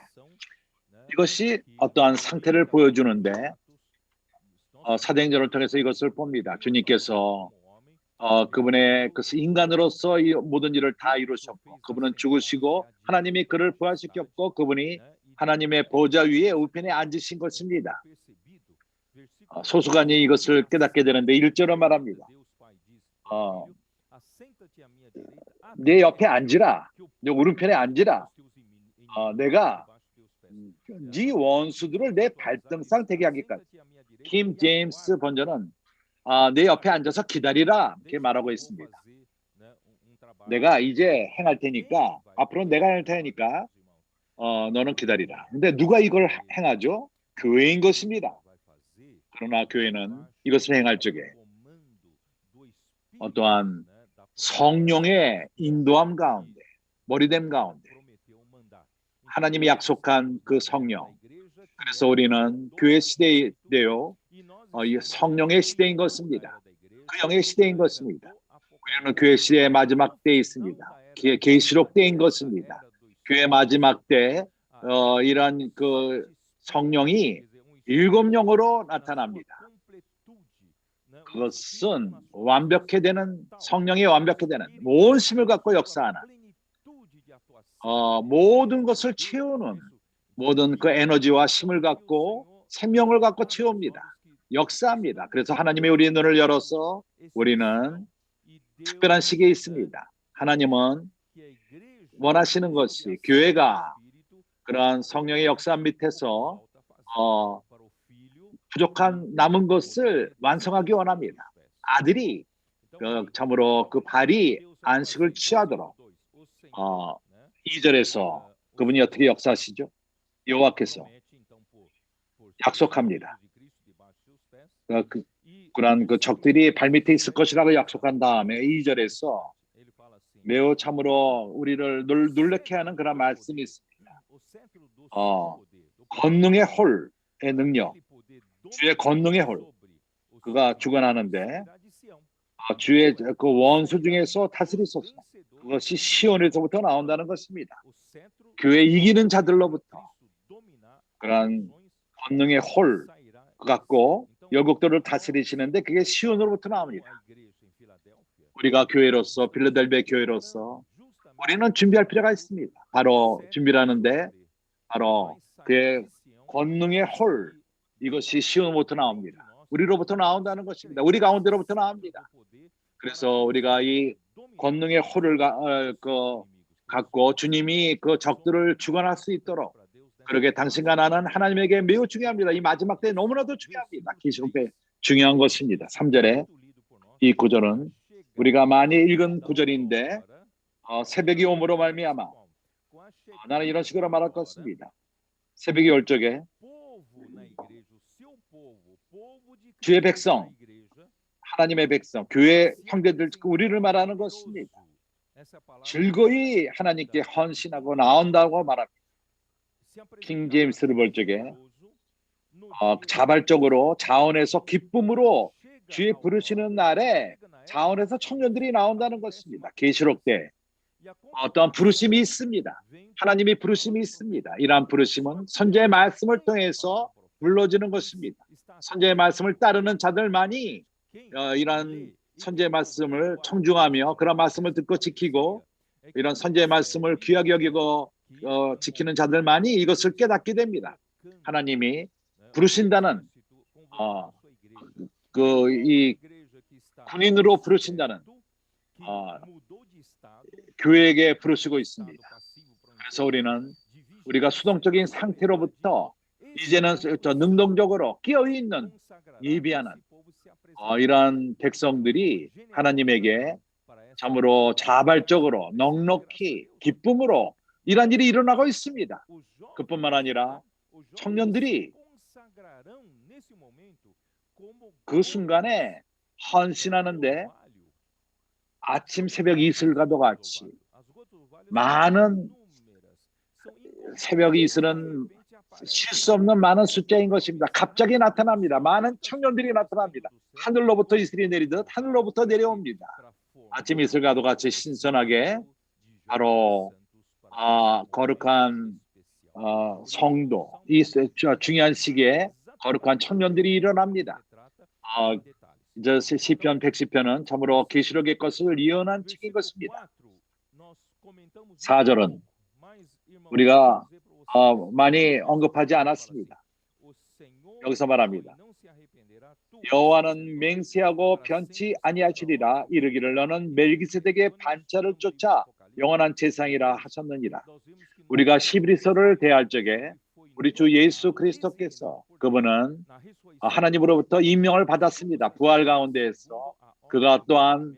이것이 어떠한 상태를 보여주는데 사도행전을 통해서 이것을 봅니다. 주님께서 그분의 그 인간으로서 이 모든 일을 다 이루셨고 그분은 죽으시고 하나님이 그를 부활시켰고 그분이 하나님의 보좌 위에 우편에 앉으신 것입니다. 소수관이 이것을 깨닫게 되는데 1절로 말합니다. 내 옆에 앉으라. 내 오른편에 앉으라. 내가 네 원수들을 내 발등상 되게 하기까지. 킴 제임스 번전은 내 옆에 앉아서 기다리라 이렇게 말하고 있습니다. 내가 이제 행할 테니까 앞으로 내가 할 테니까 너는 기다리라. 근데 누가 이걸 행하죠? 교회인 것입니다. 그러나 교회는 이것을 행할 적에 어떠한 성령의 인도함 가운데 머리됨 가운데 하나님이 약속한 그 성령, 그래서 우리는 교회 시대이되어 성령의 시대인 것입니다. 그 영의 시대인 것입니다. 우리는 교회 시대의 마지막 때에 있습니다. 계시록 때인 것입니다. 교회 마지막 때 이런 그 성령이 7영으로 나타납니다. 그것은 완벽해 되는 성령이 완벽해 되는 온 힘을 갖고 역사하는 모든 것을 채우는 모든 그 에너지와 힘을 갖고 생명을 갖고 채웁니다. 역사합니다. 그래서 하나님의 우리의 눈을 열어서 우리는 특별한 시기에 있습니다. 하나님은 원하시는 것이 교회가 그러한 성령의 역사 밑에서 부족한 남은 것을 완성하기 원합니다. 아들이 참으로 그 발이 안식을 취하도록 2절에서 그분이 어떻게 역사하시죠? 여호와께서 약속합니다. 그런 그 적들이 발밑에 있을 것이라고 약속한 다음에 2절에서 매우 참으로 우리를 놀래게 하는 그런 말씀이 있습니다. 권능의 홀의 능력, 주의 권능의 홀, 그가 주관하는데 주의 그 원수 중에서 다스리소서. 그것이 시온에서부터 나온다는 것입니다. 교회 이기는 자들로부터 그런 권능의 홀 갖고 열국들을 다스리시는데 그게 시온으로부터 나옵니다. 우리가 교회로서 필라델피아 교회로서 우리는 준비할 필요가 있습니다. 바로 준비라는데 바로 그의 권능의 홀, 이것이 시온으로부터 나옵니다. 우리로부터 나온다는 것입니다. 우리 가운데로부터 나옵니다. 그래서 우리가 이 권능의 홀을 갖고 주님이 그 적들을 주관할 수 있도록 그러게 당신과 나는 하나님에게 매우 중요합니다. 이 마지막 때 너무나도 중요합니다. 계시록 때 중요한 것입니다. 3절에 이 구절은 우리가 많이 읽은 구절인데 새벽이 오므로 말미암아 나는 이런 식으로 말할 것입니다. 새벽이 올 적에 주의 백성, 하나님의 백성, 교회 형제들, 우리를 말하는 것입니다. 즐거이 하나님께 헌신하고 나온다고 말합니다. 킹 제임스를 볼 적에 자발적으로 자원에서 기쁨으로 주의 부르시는 날에 자원에서 청년들이 나온다는 것입니다. 계시록 때 어떠한 부르심이 있습니다. 하나님이 부르심이 있습니다. 이러한 부르심은 선지의 말씀을 통해서 불러지는 것입니다. 선지의 말씀을 따르는 자들만이 이러한 선지의 말씀을 청중하며 그런 말씀을 듣고 지키고 이런 선지의 말씀을 귀하게 여기고 지키는 자들만이 이것을 깨닫게 됩니다. 하나님이 부르신다는 이 군인으로 부르신다는 교회에게 부르시고 있습니다. 그래서 우리가 수동적인 상태로부터 이제는 능동적으로 끼어있는 예비하는 이러한 백성들이 하나님에게 참으로 자발적으로 넉넉히 기쁨으로 이런 일이 일어나고 있습니다. 그뿐만 아니라 청년들이 그 순간에 헌신하는데 아침 새벽 이슬과도 같이 많은 새벽 이슬은 실 수 없는 많은 숫자인 것입니다. 갑자기 나타납니다. 많은 청년들이 나타납니다. 하늘로부터 이슬이 내리듯 하늘로부터 내려옵니다. 아침 이슬과도 같이 신선하게 바로 거룩한 성도, 이 중요한 시기에 거룩한 청년들이 일어납니다. 이제 시편 110편은 참으로 계시록의 것을 예언한 책인 것입니다. 4절은 우리가 많이 언급하지 않았습니다. 여기서 말합니다. 여호와는 맹세하고 변치 아니하시리라. 이르기를 너는 멜기세덱의 반차를 쫓아 영원한 제상이라 하셨느니라. 우리가 히브리서를 대할 적에 우리 주 예수 그리스도께서 그분은 하나님으로부터 임명을 받았습니다. 부활 가운데에서 그가 또한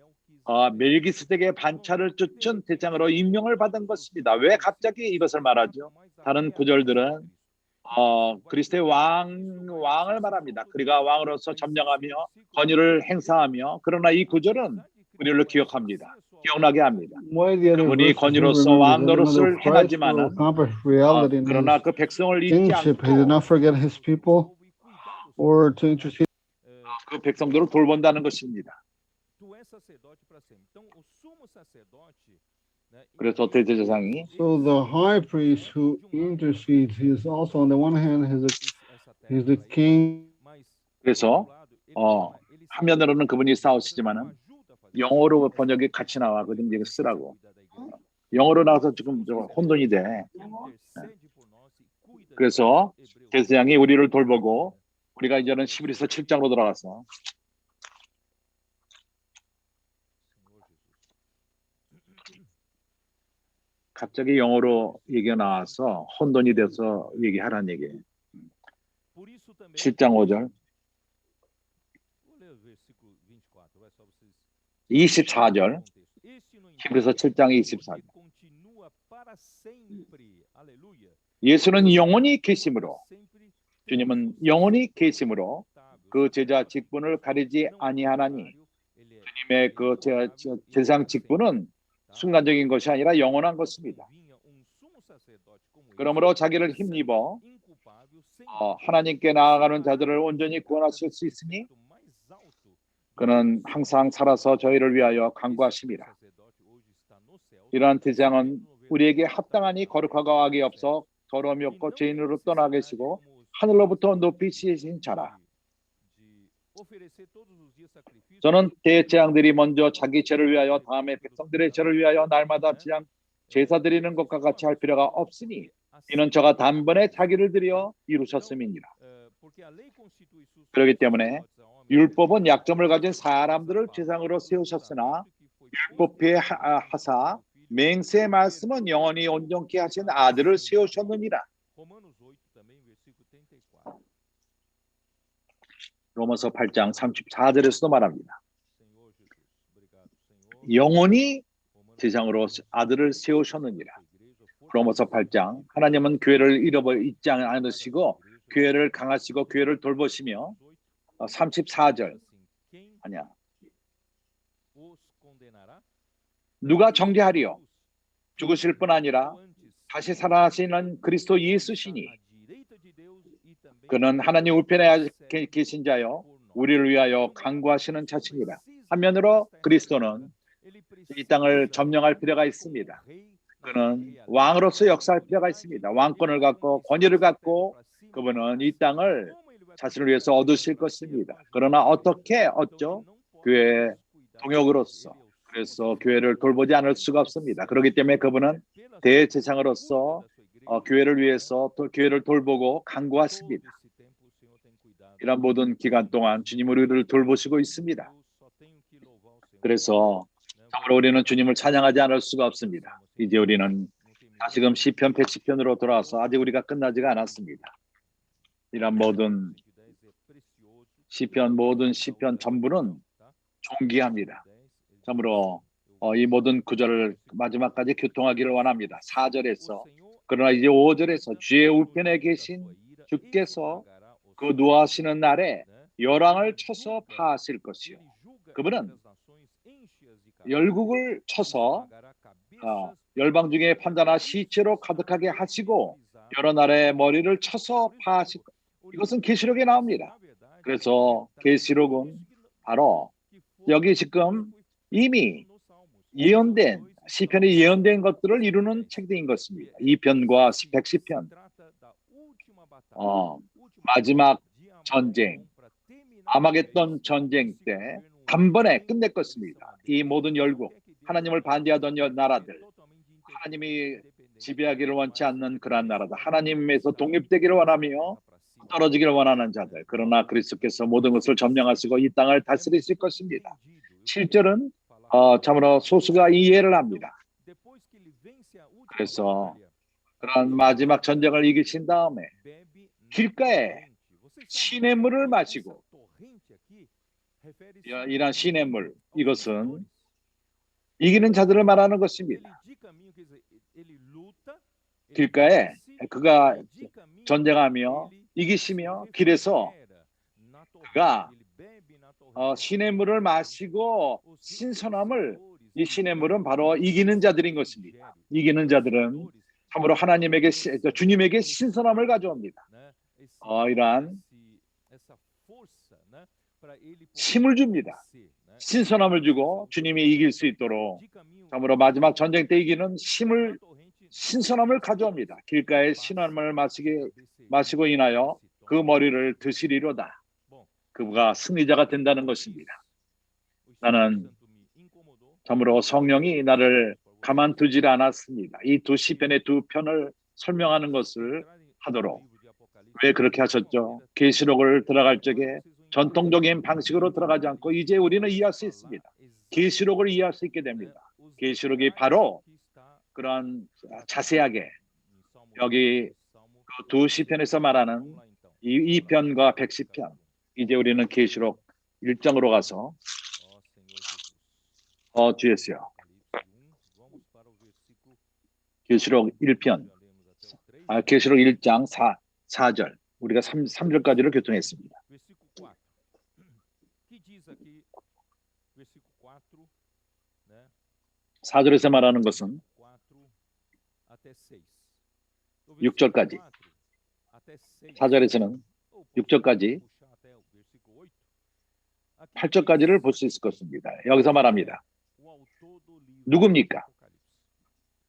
멜기세덱의 반차를 쫓은 대장으로 임명을 받은 것입니다. 왜 갑자기 이것을 말하죠? 다른 구절들은 그리스도의 왕을 말합니다. 그가 왕으로서 점령하며 권위를 행사하며, 그러나 이 구절은 우리를 기억합니다. 기억나게 합니다. 그분이 권위로서 왕 노릇을 행하지만은 그러나 그 백성을 잊지 않고 그 백성들을 돌본다는 것입니다. 그래서 대제사장이 So the high priest who intercedes, he is also on the one hand he's the king. 그래서 한면으로는 그분이 싸우시지만은 영어로 번역이 같이 나와. 그 좀 이거 쓰라고. 영어로 나와서 지금 혼돈이 돼. 그래서 대제사장이 우리를 돌보고 우리가 이제는 히브리서 7장으로 돌아가서 갑자기 영어로 얘기가 나와서 혼돈이 돼서 얘기하라는 얘기예요. 7장 5절 24절 히브리서 7장 24절 예수는 영원히 계심으로, 주님은 영원히 계심으로 그 제자 직분을 가리지 아니하나니, 주님의 그 제사장 직분은 순간적인 것이 아니라 영원한 것입니다. 그러므로 자기를 힘입어 하나님께 나아가는 자들을 온전히 구원하실 수 있으니 그는 항상 살아서 저희를 위하여 간구하심이라. 이러한 대장은 우리에게 합당하니 거룩하고 악이 없어 더러움이 없고 죄인으로 떠나 계시고 하늘로부터 높이 씌신 자라. 저는 대제사장들이 먼저 자기 죄를 위하여 다음에 백성들의 죄를 위하여 날마다 제사 드리는 것과 같이 할 필요가 없으니 이는 저가 단번에 자기를 드려 이루셨음이니라. 그렇기 때문에 율법은 약점을 가진 사람들을 제사장으로 세우셨으나 율법에 하사 맹세의 말씀은 영원히 온전케 하신 아들을 세우셨느니라. 로마서 8장 34절에서도 말합니다. 영원히 제사장으로 아들을 세우셨느니라. 로마서 8장 하나님은 교회를 잊지 않으시고 교회를 강하시고 교회를 돌보시며 34절 아니야. 누가 정죄하리요? 죽으실 뿐 아니라 다시 살아나시는 그리스도 예수시니 그는 하나님 우편에 계신 자요 우리를 위하여 간구하시는 자신이라. 한면으로 그리스도는 이 땅을 점령할 필요가 있습니다. 그는 왕으로서 역사할 필요가 있습니다. 왕권을 갖고 권위를 갖고 그분은 이 땅을 자신을 위해서 얻으실 것입니다. 그러나 어떻게 얻죠? 교회의 동역으로서. 그래서 교회를 돌보지 않을 수가 없습니다. 그렇기 때문에 그분은 대제사장으로서 교회를 위해서 교회를 돌보고 간구하십니다. 이런 모든 기간 동안 주님 우리를 돌보시고 있습니다. 그래서 참으로 우리는 주님을 찬양하지 않을 수가 없습니다. 이제 우리는 다시금 시편 110편으로 돌아와서 아직 우리가 끝나지가 않았습니다. 이런 모든 시편 전부는 존귀합니다. 참으로 이 모든 구절을 마지막까지 교통하기를 원합니다. 4절에서 그러나 이제 5절에서 주의 우편에 계신 주께서 그 노하시는 날에 열왕을 쳐서 파하실 것이요. 그분은 열국을 쳐서 열방 중에 판자나 시체로 가득하게 하시고 여러 나라의 머리를 쳐서 파하시고, 이것은 계시록에 나옵니다. 그래서 계시록은 바로 여기 지금 이미 예언된 시편에 예언된 것들을 이루는 책인 것입니다. 2편과 110편, 마지막 전쟁, 아마겟돈 전쟁 때 단번에 끝낼 것입니다. 이 모든 열국, 하나님을 반대하던 나라들, 하나님이 지배하기를 원치 않는 그러한 나라들, 하나님에서 독립되기를 원하며 떨어지기를 원하는 자들, 그러나 그리스도께서 모든 것을 점령하시고 이 땅을 다스리실 것입니다. 7절은 참으로 소수가 이해를 합니다. 그래서 그런 마지막 전쟁을 이기신 다음에 길가에 시냇물을 마시고, 이런 시냇물, 이것은 이기는 자들을 말하는 것입니다. 길가에 그가 전쟁하며 이기시며 길에서 그가 시냇물을 마시고 신선함을, 이 시냇물은 바로 이기는 자들인 것입니다. 이기는 자들은 참으로 하나님에게, 주님에게 신선함을 가져옵니다. 이러한 힘을 줍니다. 신선함을 주고 주님이 이길 수 있도록 참으로 마지막 전쟁 때 이기는 힘을, 신선함을 가져옵니다. 길가에 신선함을 마시고 인하여 그 머리를 드시리로다. 그가 승리자가 된다는 것입니다. 나는 참으로 성령이 나를 가만두질 않았습니다. 이 두 시편의 두 편을 설명하는 것을 하도록. 왜 그렇게 하셨죠? 계시록을 들어갈 적에 전통적인 방식으로 들어가지 않고 이제 우리는 이해할 수 있습니다. 계시록을 이해할 수 있게 됩니다. 계시록이 바로 그런 자세하게 여기 두 시편에서 말하는 이 2편과 110편, 이제 우리는 계시록 1장으로 가서 주였어요. 계시록 1편, 계시록 1장 4절, 우리가 3절까지를 교통했습니다. 4절에서 말하는 것은 6절까지, 4절에서는 6절까지 8절까지를 볼 수 있을 것입니다. 여기서 말합니다. 누굽니까?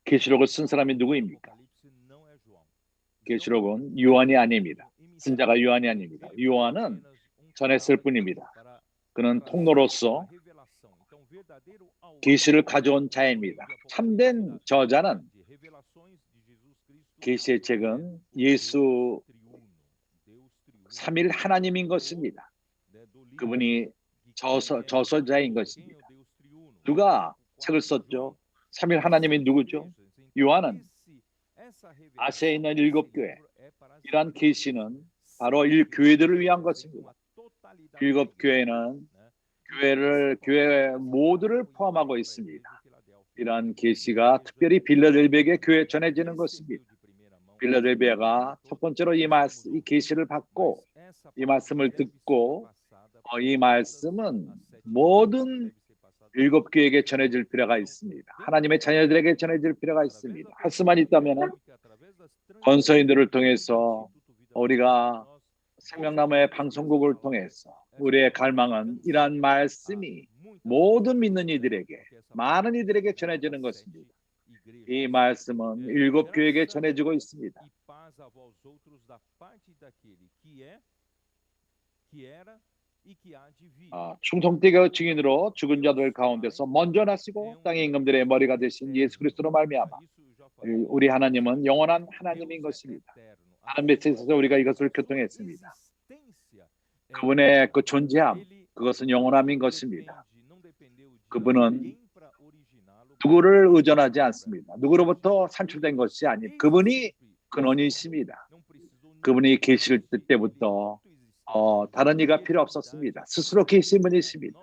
계시록을 쓴 사람이 누구입니까? 계시록은 요한이 아닙니다. 쓴 자가 요한이 아닙니다. 요한은 전했을 뿐입니다. 그는 통로로서 계시를 가져온 자입니다. 참된 저자는, 계시의 책은 예수 삼일 하나님인 것입니다. 그분이 저서자인 것입니다. 누가 책을 썼죠? 삼일 하나님이 누구죠? 요한은 아시아에 있는 7교회, 이러한 계시는 바로 교회들을 위한 것입니다. 7교회는 교회 모두를 포함하고 있습니다. 이러한 계시가 특별히 빌라델비아의 교회에 전해지는 것입니다. 빌라델비아가 첫 번째로 이 계시를 받고 이 말씀을 듣고, 이 말씀은 모든 7교회에게 전해질 필요가 있습니다. 하나님의 자녀들에게 전해질 필요가 있습니다. 할 수만 있다면 권서인들을 통해서, 우리가 생명나무의 방송국을 통해서 우리의 갈망은 이러한 말씀이 모든 믿는 이들에게, 많은 이들에게 전해지는 것입니다. 이 말씀은 7교회에게 전해지고 있습니다. 충성되게 증인으로 죽은 자들 가운데서 먼저 나시고 땅의 임금들의 머리가 되신 예수 그리스도로 말미암아 우리 하나님은 영원한 하나님인 것입니다. 다른 메시지에서 우리가 이것을 교통했습니다. 그분의 그 존재함, 그것은 영원함인 것입니다. 그분은 누구를 의존하지 않습니다. 누구로부터 산출된 것이 아닌 그분이 근원이십니다. 그분이 계실 때부터 다른 이가 필요 없었습니다. 스스로 계신 분이십니다.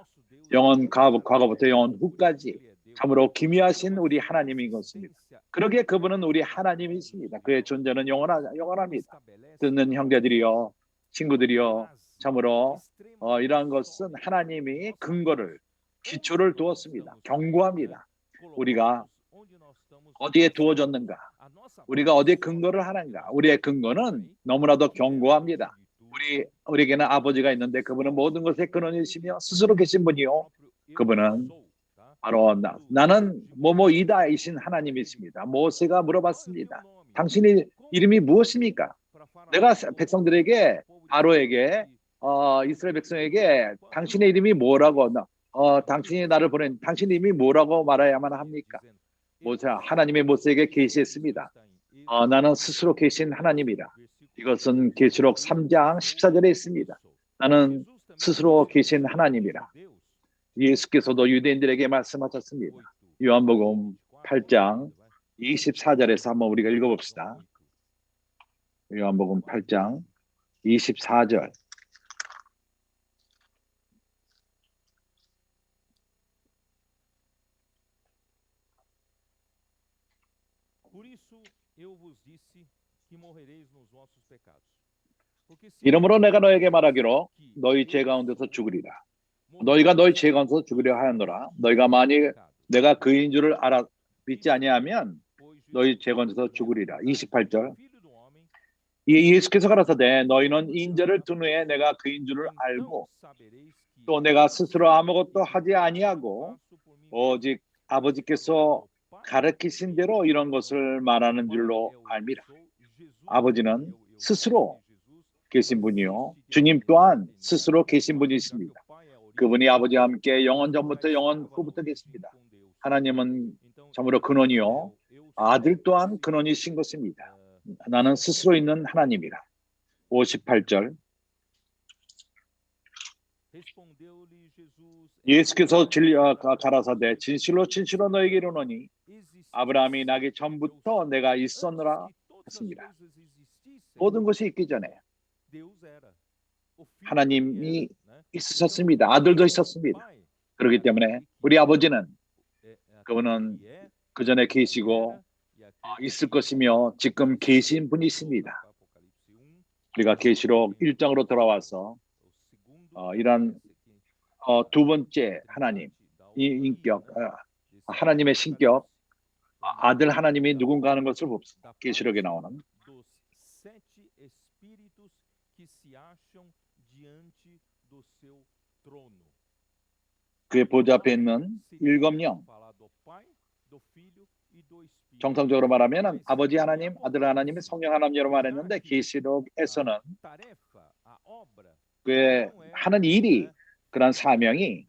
영원 과거부터 영원 후까지 참으로 기미하신 우리 하나님인 것입니다. 그러기에 그분은 우리 하나님이십니다. 그의 존재는 영원합니다. 듣는 형제들이여, 친구들이여, 참으로 이러한 것은 하나님이 근거를, 기초를 두었습니다. 경고합니다. 우리가 어디에 두어졌는가? 우리가 어디에 근거를 하는가? 우리의 근거는 너무나도 견고합니다. 우리에게는 아버지가 있는데 그분은 모든 것의 근원이시며 스스로 계신 분이요. 그분은 바로 나는 뭐뭐이다이신 하나님이십니다. 모세가 물어봤습니다. 당신의 이름이 무엇입니까? 내가 백성들에게 바로에게 이스라엘 백성에게 당신의 이름이 뭐라고 당신이 나를 보낸 당신의 이름이 뭐라고 말해야만 합니까? 모세 하나님의 모세에게 계시했습니다. 나는 스스로 계신 하나님이라. 이것은 계시록 3장 14절에 있습니다. 나는 스스로 계신 하나님이라. 예수께서도 유대인들에게 말씀하셨습니다. 요한복음 8장 24절에서 한번 우리가 읽어봅시다. 요한복음 8장 24절. 이러므로 내가 너에게 말하기로 너희 죄 가운데서 죽으리라. 너희가 너희 죄 가운데서 죽으려 하였노라. 너희가 만일 내가 그인 줄을 알아 믿지 아니하면 너희 죄 가운데서 죽으리라. 28절. 예수께서 가라사대 너희는 인자를 둔 후에 내가 그인 줄을 알고 또 내가 스스로 아무것도 하지 아니하고 오직 아버지께서 가르치신 대로 이런 것을 말하는 줄로 알미라. 아버지는 스스로 계신 분이요. 주님 또한 스스로 계신 분이십니다. 그분이 아버지와 함께 영원 전부터 영원 후부터 계십니다. 하나님은 참으로 근원이요. 아들 또한 근원이신 것입니다. 나는 스스로 있는 하나님이라. 58절. 예수께서 가라사대 진실로 진실로 너에게 이르노니 아브라함이 나기 전부터 내가 있었노라 했습니다. 모든 것이 있기 전에 하나님이 있으셨습니다. 아들도 있었습니다. 그렇기 때문에 우리 아버지는 그분은 그 전에 계시고 있을 것이며 지금 계신 분이십니다. 우리가 계시록 1장으로 돌아와서 이런 두 번째 하나님, 이 인격, 하나님의 신격, 아들 하나님이 누군가 하는 것을 봅시다. 계시록에 나오는 그의 보좌 앞에 있는 일검령, 정상적으로 말하면 아버지 하나님, 아들 하나님, 성령 하나님으로 말했는데 계시록에서는 그의 하는 일이 그런 사명이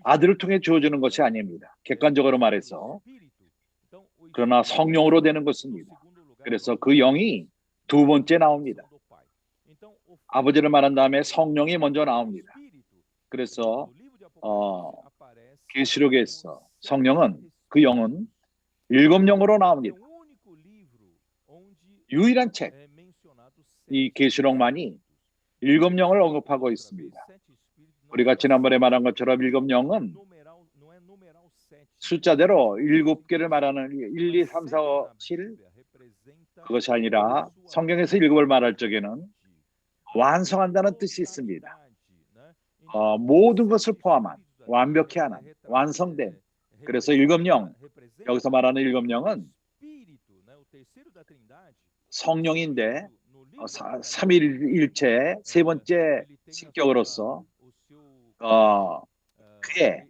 아들을 통해 주어지는 것이 아닙니다. 객관적으로 말해서 그러나 성령으로 되는 것입니다. 그래서 그 영이 두 번째 나옵니다. 아버지를 말한 다음에 성령이 먼저 나옵니다. 그래서 계시록에서 성령은 그 영은 일검령으로 나옵니다. 유일한 책, 이 계시록만이 일검령을 언급하고 있습니다. 우리가 지난번에 말한 것처럼 일검령은 숫자대로 7개를 말하는 1, 2, 3, 4, 5, 7 그것이 아니라 성경에서 7을 말할 적에는 완성한다는 뜻이 있습니다. 모든 것을 포함한 완벽히 하는 완성된 그래서 일검령 여기서 말하는 일검령은 성령인데 삼위일체 세 번째 신격으로서 그의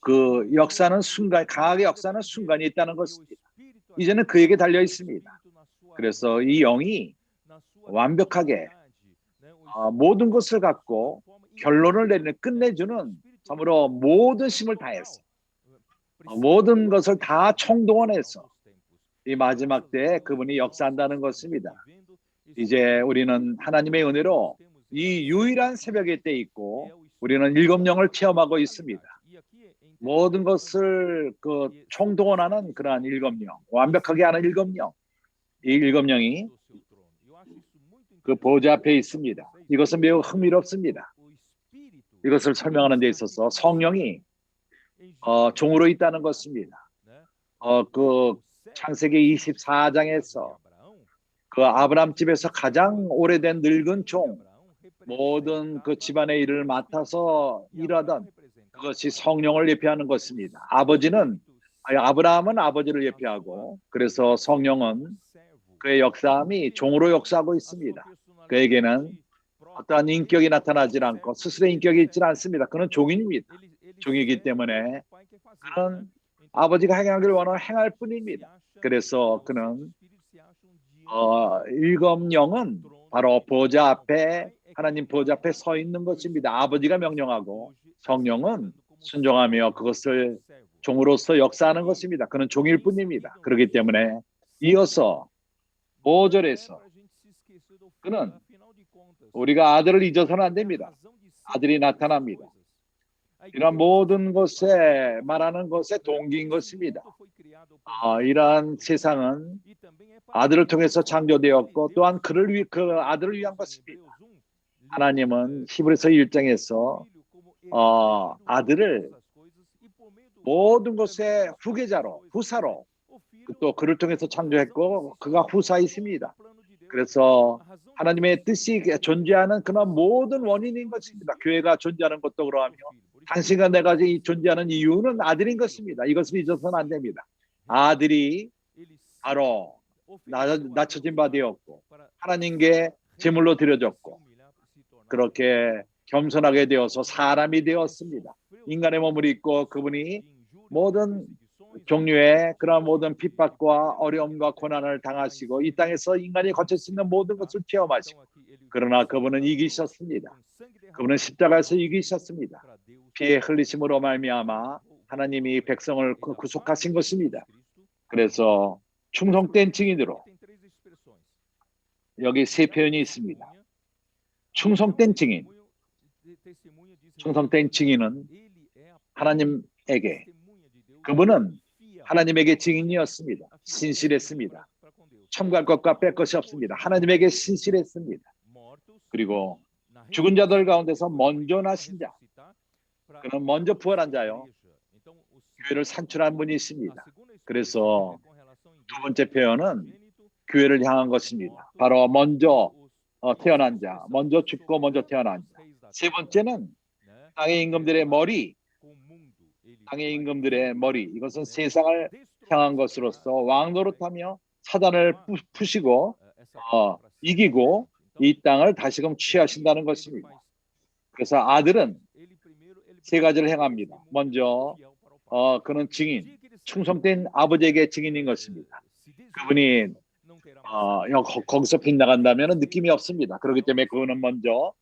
그 역사는 순간 강하게 역사는 순간이 있다는 것입니다. 이제는 그에게 달려 있습니다. 그래서 이 영이 완벽하게 모든 것을 갖고 결론을 내리는 끝내주는 참으로 모든 힘을 다해서 모든 것을 다 총동원해서 이 마지막 때에 그분이 역사한다는 것입니다. 이제 우리는 하나님의 은혜로 이 유일한 새벽의 때에 있고 우리는 일검령을 체험하고 있습니다. 모든 것을 총동원하는 그러한 일검령, 완벽하게 하는 일검령. 이 일검령이 그 보좌 앞에 있습니다. 이것은 매우 흥미롭습니다. 이것을 설명하는 데 있어서 성령이 종으로 있다는 것입니다. 그 창세기 24장에서 그 아브라함 집에서 가장 오래된 늙은 종, 모든 그 집안의 일을 맡아서 일하던 그것이 성령을 예표하는 것입니다. 아브라함은 아버지를 예표하고, 그래서 성령은 그의 역사함이 종으로 역사하고 있습니다. 그에게는 어떠한 인격이 나타나지 않고 스스로의 인격이 있지 않습니다. 그는 종입니다. 종이기 때문에 그는 아버지가 행하기를 원하는 행할 뿐입니다. 그래서 그는 일검령은 바로 보좌 앞에, 하나님 보좌 앞에 서 있는 것입니다. 아버지가 명령하고 성령은 순종하며 그것을 종으로서 역사하는 것입니다. 그는 종일 뿐입니다. 그렇기 때문에 이어서 5절에서 그는 우리가 아들을 잊어서는 안 됩니다. 아들이 나타납니다. 이런 모든 것에 말하는 것의 동기인 것입니다. 이러한 세상은 아들을 통해서 창조되었고 또한 그 아들을 위한 것입니다. 하나님은 히브리서 1장에서 아들을 모든 것의 후계자로, 후사로 또 그를 통해서 창조했고 그가 후사이십니다. 그래서 하나님의 뜻이 존재하는 그런 모든 원인인 것입니다. 교회가 존재하는 것도 그러하며 당신과 내가 존재하는 이유는 아들인 것입니다. 이것을 잊어서는 안 됩니다. 아들이 바로 낮춰진 바 되었고 하나님께 제물로 드려졌고 그렇게 겸손하게 되어서 사람이 되었습니다. 인간의 몸을 입고 그분이 모든 종류의 그런 모든 핍박과 어려움과 고난을 당하시고 이 땅에서 인간이 거칠 수 있는 모든 것을 체험하시고 그러나 그분은 이기셨습니다. 그분은 십자가에서 이기셨습니다. 피의 흘리심으로 말미암아 하나님이 백성을 구속하신 것입니다. 그래서 충성된 증인으로 여기 세 표현이 있습니다. 충성된 증인. 충성된 증인은 하나님에게 그분은 하나님에게 증인이었습니다. 신실했습니다. 첨가할 것과 뺄 것이 없습니다. 하나님에게 신실했습니다. 그리고 죽은 자들 가운데서 먼저 나신 자, 그는 먼저 부활한 자요. 교회를 산출한 분이 있습니다. 그래서 두 번째 표현은 교회를 향한 것입니다. 바로 먼저 태어난 자, 먼저 죽고 먼저 태어난 자. 세 번째는 땅의 임금들의 머리, 땅의 임금들의 머리. 이것은 세상을 향한 것으로서 왕 노릇하며 사단을 푸시고 이기고 이 땅을 다시금 취하신다는 것입니다. 그래서 아들은 세 가지를 행합니다. 먼저 그는 증인, 충성된 아버지에게 증인인 것입니다. 그분이 거기서 빗나간다면 느낌이 없습니다. 그렇기 때문에 그분은 먼저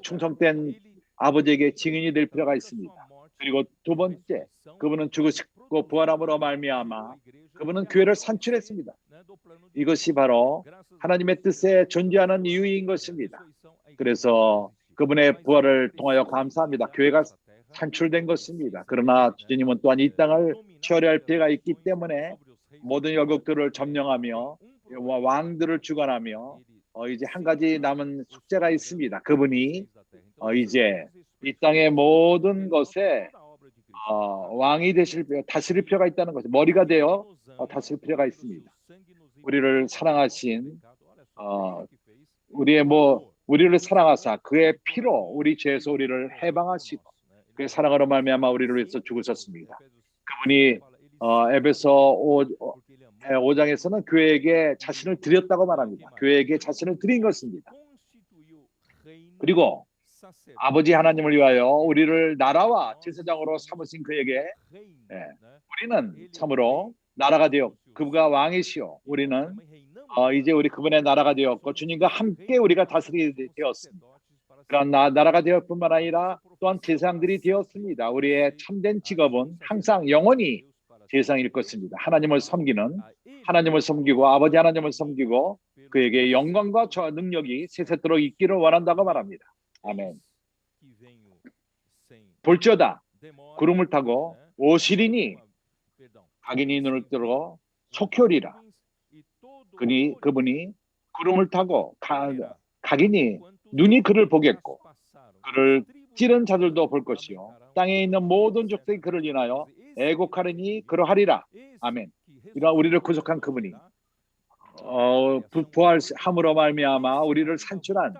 충성된 아버지에게 증인이 될 필요가 있습니다. 그리고 두 번째, 그분은 죽으시고 부활함으로 말미암아 그분은 교회를 산출했습니다. 이것이 바로 하나님의 뜻에 존재하는 이유인 것입니다. 그래서 그분의 부활을 통하여 감사합니다. 교회가 산출된 것입니다. 그러나 주님은 또한 이 땅을 처리할 필요가 있기 때문에 모든 여국들을 점령하며 왕들을 주관하며 이제 한 가지 남은 숙제가 있습니다. 그분이 이제 이 땅의 모든 것에 왕이 다스릴 필요가 있다는 것이 머리가 되어 다스릴 필요가 있습니다. 우리를 사랑하신 우리를 사랑하사 그의 피로 우리 죄에서 우리를 해방하시고 그의 사랑으로 말미암아 우리를 위해서 죽으셨습니다. 그분이 에베소 5장에서는 교회에게 자신을 드렸다고 말합니다. 교회에게 자신을 드린 것입니다. 그리고 아버지 하나님을 위하여 우리를 나라와 제사장으로 삼으신 그에게 우리는 참으로 나라가 되었고 그가 왕이시오. 우리는 이제 우리 그분의 나라가 되었고 주님과 함께 우리가 다스리게 되었습니다. 그런 나라가 되었을 뿐만 아니라 또한 제사장들이 되었습니다. 우리의 참된 직업은 항상 영원히 제사장일 것입니다. 하나님을 섬기고 아버지 하나님을 섬기고 그에게 영광과 능력이 세세토록 있기를 원한다고 말합니다. 아멘. 볼지어다 구름을 타고 오시리니 각인이 눈을 뜨고 속효리라. 그분이 구름을 타고 각인이 눈이 그를 보겠고 그를 찌른 자들도 볼 것이요 땅에 있는 모든 족속이 그를 인하여 애곡하리니 그러하리라. 아멘. 이런 우리를 구속한 그분이 부활함으로 말미암아 우리를 산출한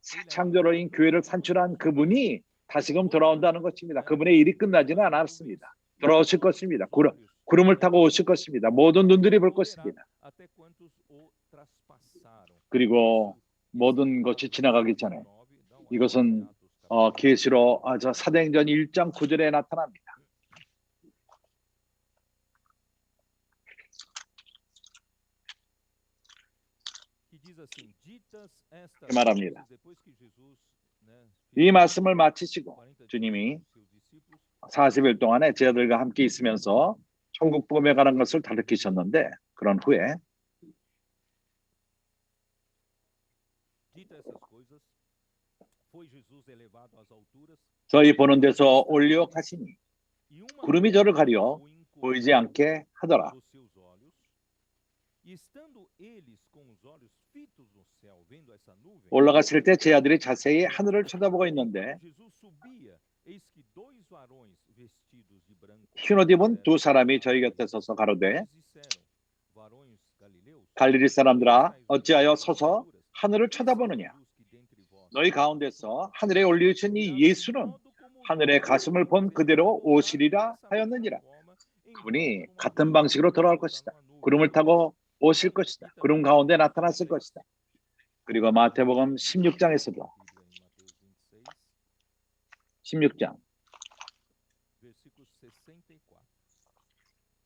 새 창조로인 교회를 산출한 그분이 다시금 돌아온다는 것입니다. 그분의 일이 끝나지는 않았습니다. 돌아오실 것입니다. 구름을 타고 오실 것입니다. 모든 눈들이 볼 것입니다. 그리고 모든 것이 지나가기 전에 이것은 계시록 사도행전 1장 9절에 나타납니다. 말합니다. 이 말씀을 마치시고 주님이 40일 동안에 제자들과 함께 있으면서 천국 복음에 관한 것을 가르치셨는데 그런 후에 저희 보는 데서 올려 가시니 구름이 저를 가려 보이지 않게 하더라. 올라갔을 때 제 아들이 자세히 하늘을 쳐다보고 있는데 흰옷 입은 두 사람이 저희 곁에 서서 가로되 갈릴리 사람들아 어찌하여 서서 하늘을 쳐다보느냐. 너희 가운데서 하늘에 올리우신 이 예수는 하늘의 가슴을 본 그대로 오시리라 하였느니라. 그분이 같은 방식으로 돌아올 것이다. 구름을 타고 오실 것이다. 구름 가운데 나타났을 것이다. 그리고 마태복음 16장에서도 16장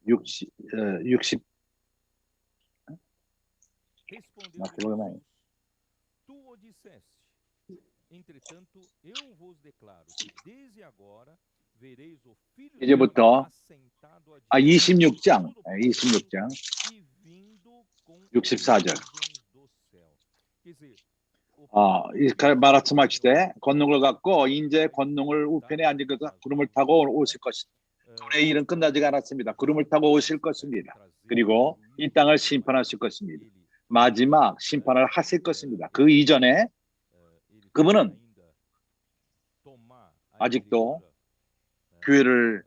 60 마태복음 아니 이제부터 26장 64절 말씀하시되 권능을 갖고 인제 권능을 우편에 앉은 것과 구름을 타고 오실 것이다. 그의 일은 끝나지 않았습니다. 구름을 타고 오실 것입니다. 그리고 이 땅을 심판하실 것입니다. 마지막 심판을 하실 것입니다. 그 이전에 그분은 아직도 교회를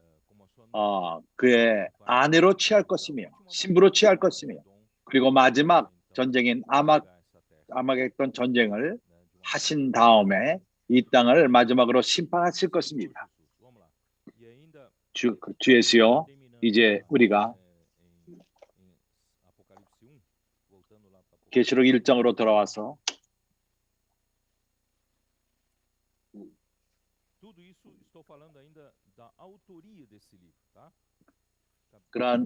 그의 아내로 취할 것이며 신부로 취할 것이며 그리고 마지막 전쟁인 아마겟돈 전쟁을 하신 다음에 이 땅을 마지막으로 심판하실 것입니다. 주 예수여, 이제 우리가 계시록 1장으로 돌아와서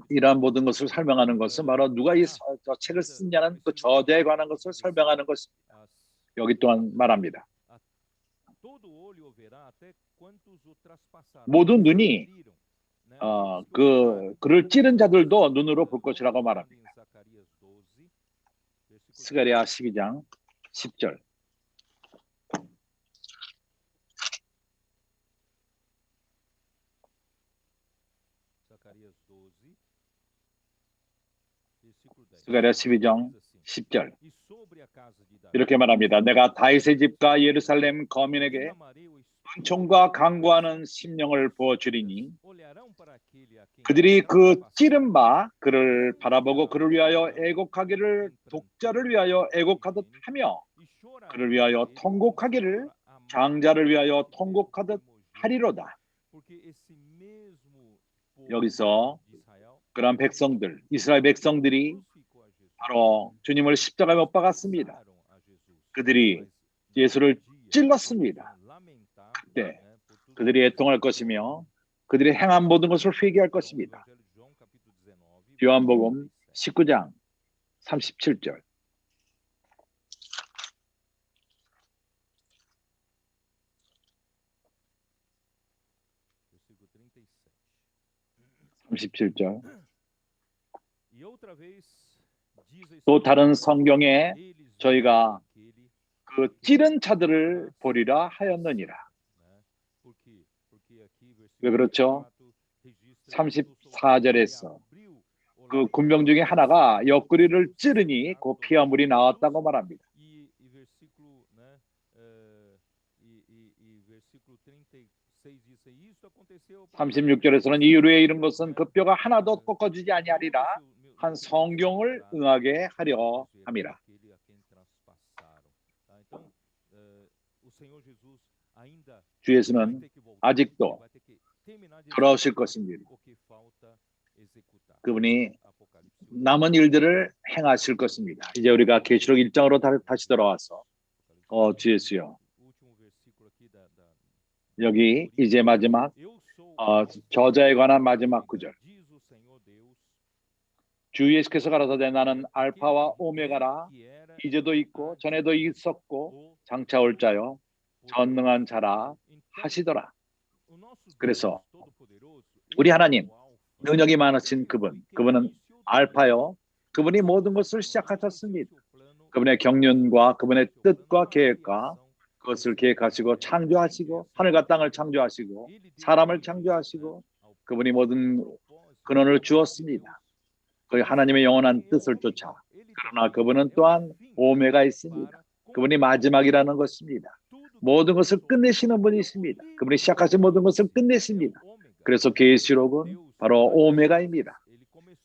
이러한 모든 것을 설명하는 것은 바로 누가 이 책을 쓴냐는 그 저자에 관한 것을 설명하는 것입니다. 여기 또한 말합니다. 모든 눈이 그를 찌른 자들도 눈으로 볼 것이라고 말합니다. 스가랴 12장 10절. 스가랴 12장 10절 이렇게 말합니다. 내가 다윗의 집과 예루살렘 거민에게 은총과 강구하는 심령을 부어주리니 그들이 그 찌른 바 그를 바라보고 그를 위하여 애곡하기를 독자를 위하여 애곡하듯 하며 그를 위하여 통곡하기를 장자를 위하여 통곡하듯 하리로다. 여기서 그런 백성들, 이스라엘 백성들이 바로 주님을 십자가에 못 박았습니다. 그들이 예수를 찔렀습니다. 그때 그들이 애통할 것이며 그들이 행한 모든 것을 회개할 것입니다. 요한복음 19장 37절. 또 다른 성경에 저희가 그 찌른 자들을 보리라 하였느니라. 왜 그렇죠? 34절에서 그 군병 중에 하나가 옆구리를 찌르니 그 피와 물이 나왔다고 말합니다. 36절에서는 이후에 이런 것은 그 뼈가 하나도 꺾어지지 아니하리라 한 성경을 응하게 하려 함이라. 주 예수는 아직도 돌아오실 것입니다. 그분이 남은 일들을 행하실 것입니다. 이제 우리가 계시록 1장으로 다시 돌아와서 주 예수요. 여기 이제 마지막 저자에 관한 마지막 구절. 주 예수께서 가라사대 나는 알파와 오메가라. 이제도 있고 전에도 있었고 장차 올 자요 전능한 자라 하시더라. 그래서 우리 하나님 능력이 많으신 그분은 알파요. 그분이 모든 것을 시작하셨습니다. 그분의 경륜과 그분의 뜻과 계획과 그것을 계획하시고 창조하시고 하늘과 땅을 창조하시고 사람을 창조하시고 그분이 모든 근원을 주었습니다. 그 하나님의 영원한 뜻을 쫓아. 그러나 그분은 또한 오메가 있습니다. 그분이 마지막이라는 것입니다. 모든 것을 끝내시는 분이십니다. 그분이 시작하신 모든 것을 끝내십니다. 그래서 계시록은 바로 오메가입니다.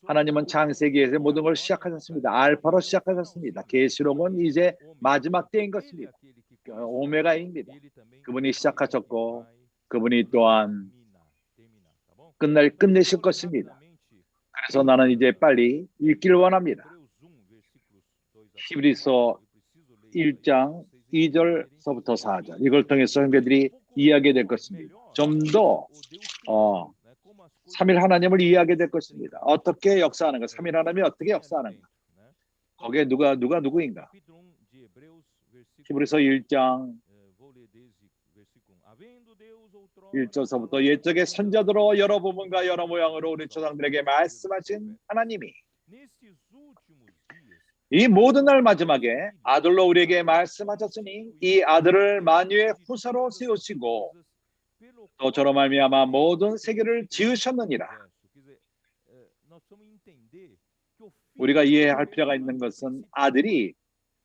하나님은 창세기에서 모든 걸 시작하셨습니다. 알파로 시작하셨습니다. 계시록은 이제 마지막 때인 것입니다. 오메가입니다. 그분이 시작하셨고 그분이 또한 끝내실 것입니다. 그래서 나는 이제 빨리 읽기를 원합니다. 히브리서 1장 2절서부터 4절 이걸 통해서 형제들이 이해하게 될 것입니다. 좀 더 3일 하나님을 이해하게 될 것입니다. 어떻게 역사하는가? 3일 하나님이 어떻게 역사하는가? 거기에 누가 누구인가? 히브리서 1장 1절서부터 옛적의 선자들로 여러 부분과 여러 모양으로 우리 조상들에게 말씀하신 하나님이 이 모든 날 마지막에 아들로 우리에게 말씀하셨으니 이 아들을 만유의 후사로 세우시고 또 저로 말미암아 모든 세계를 지으셨느니라. 우리가 이해할 필요가 있는 것은 아들이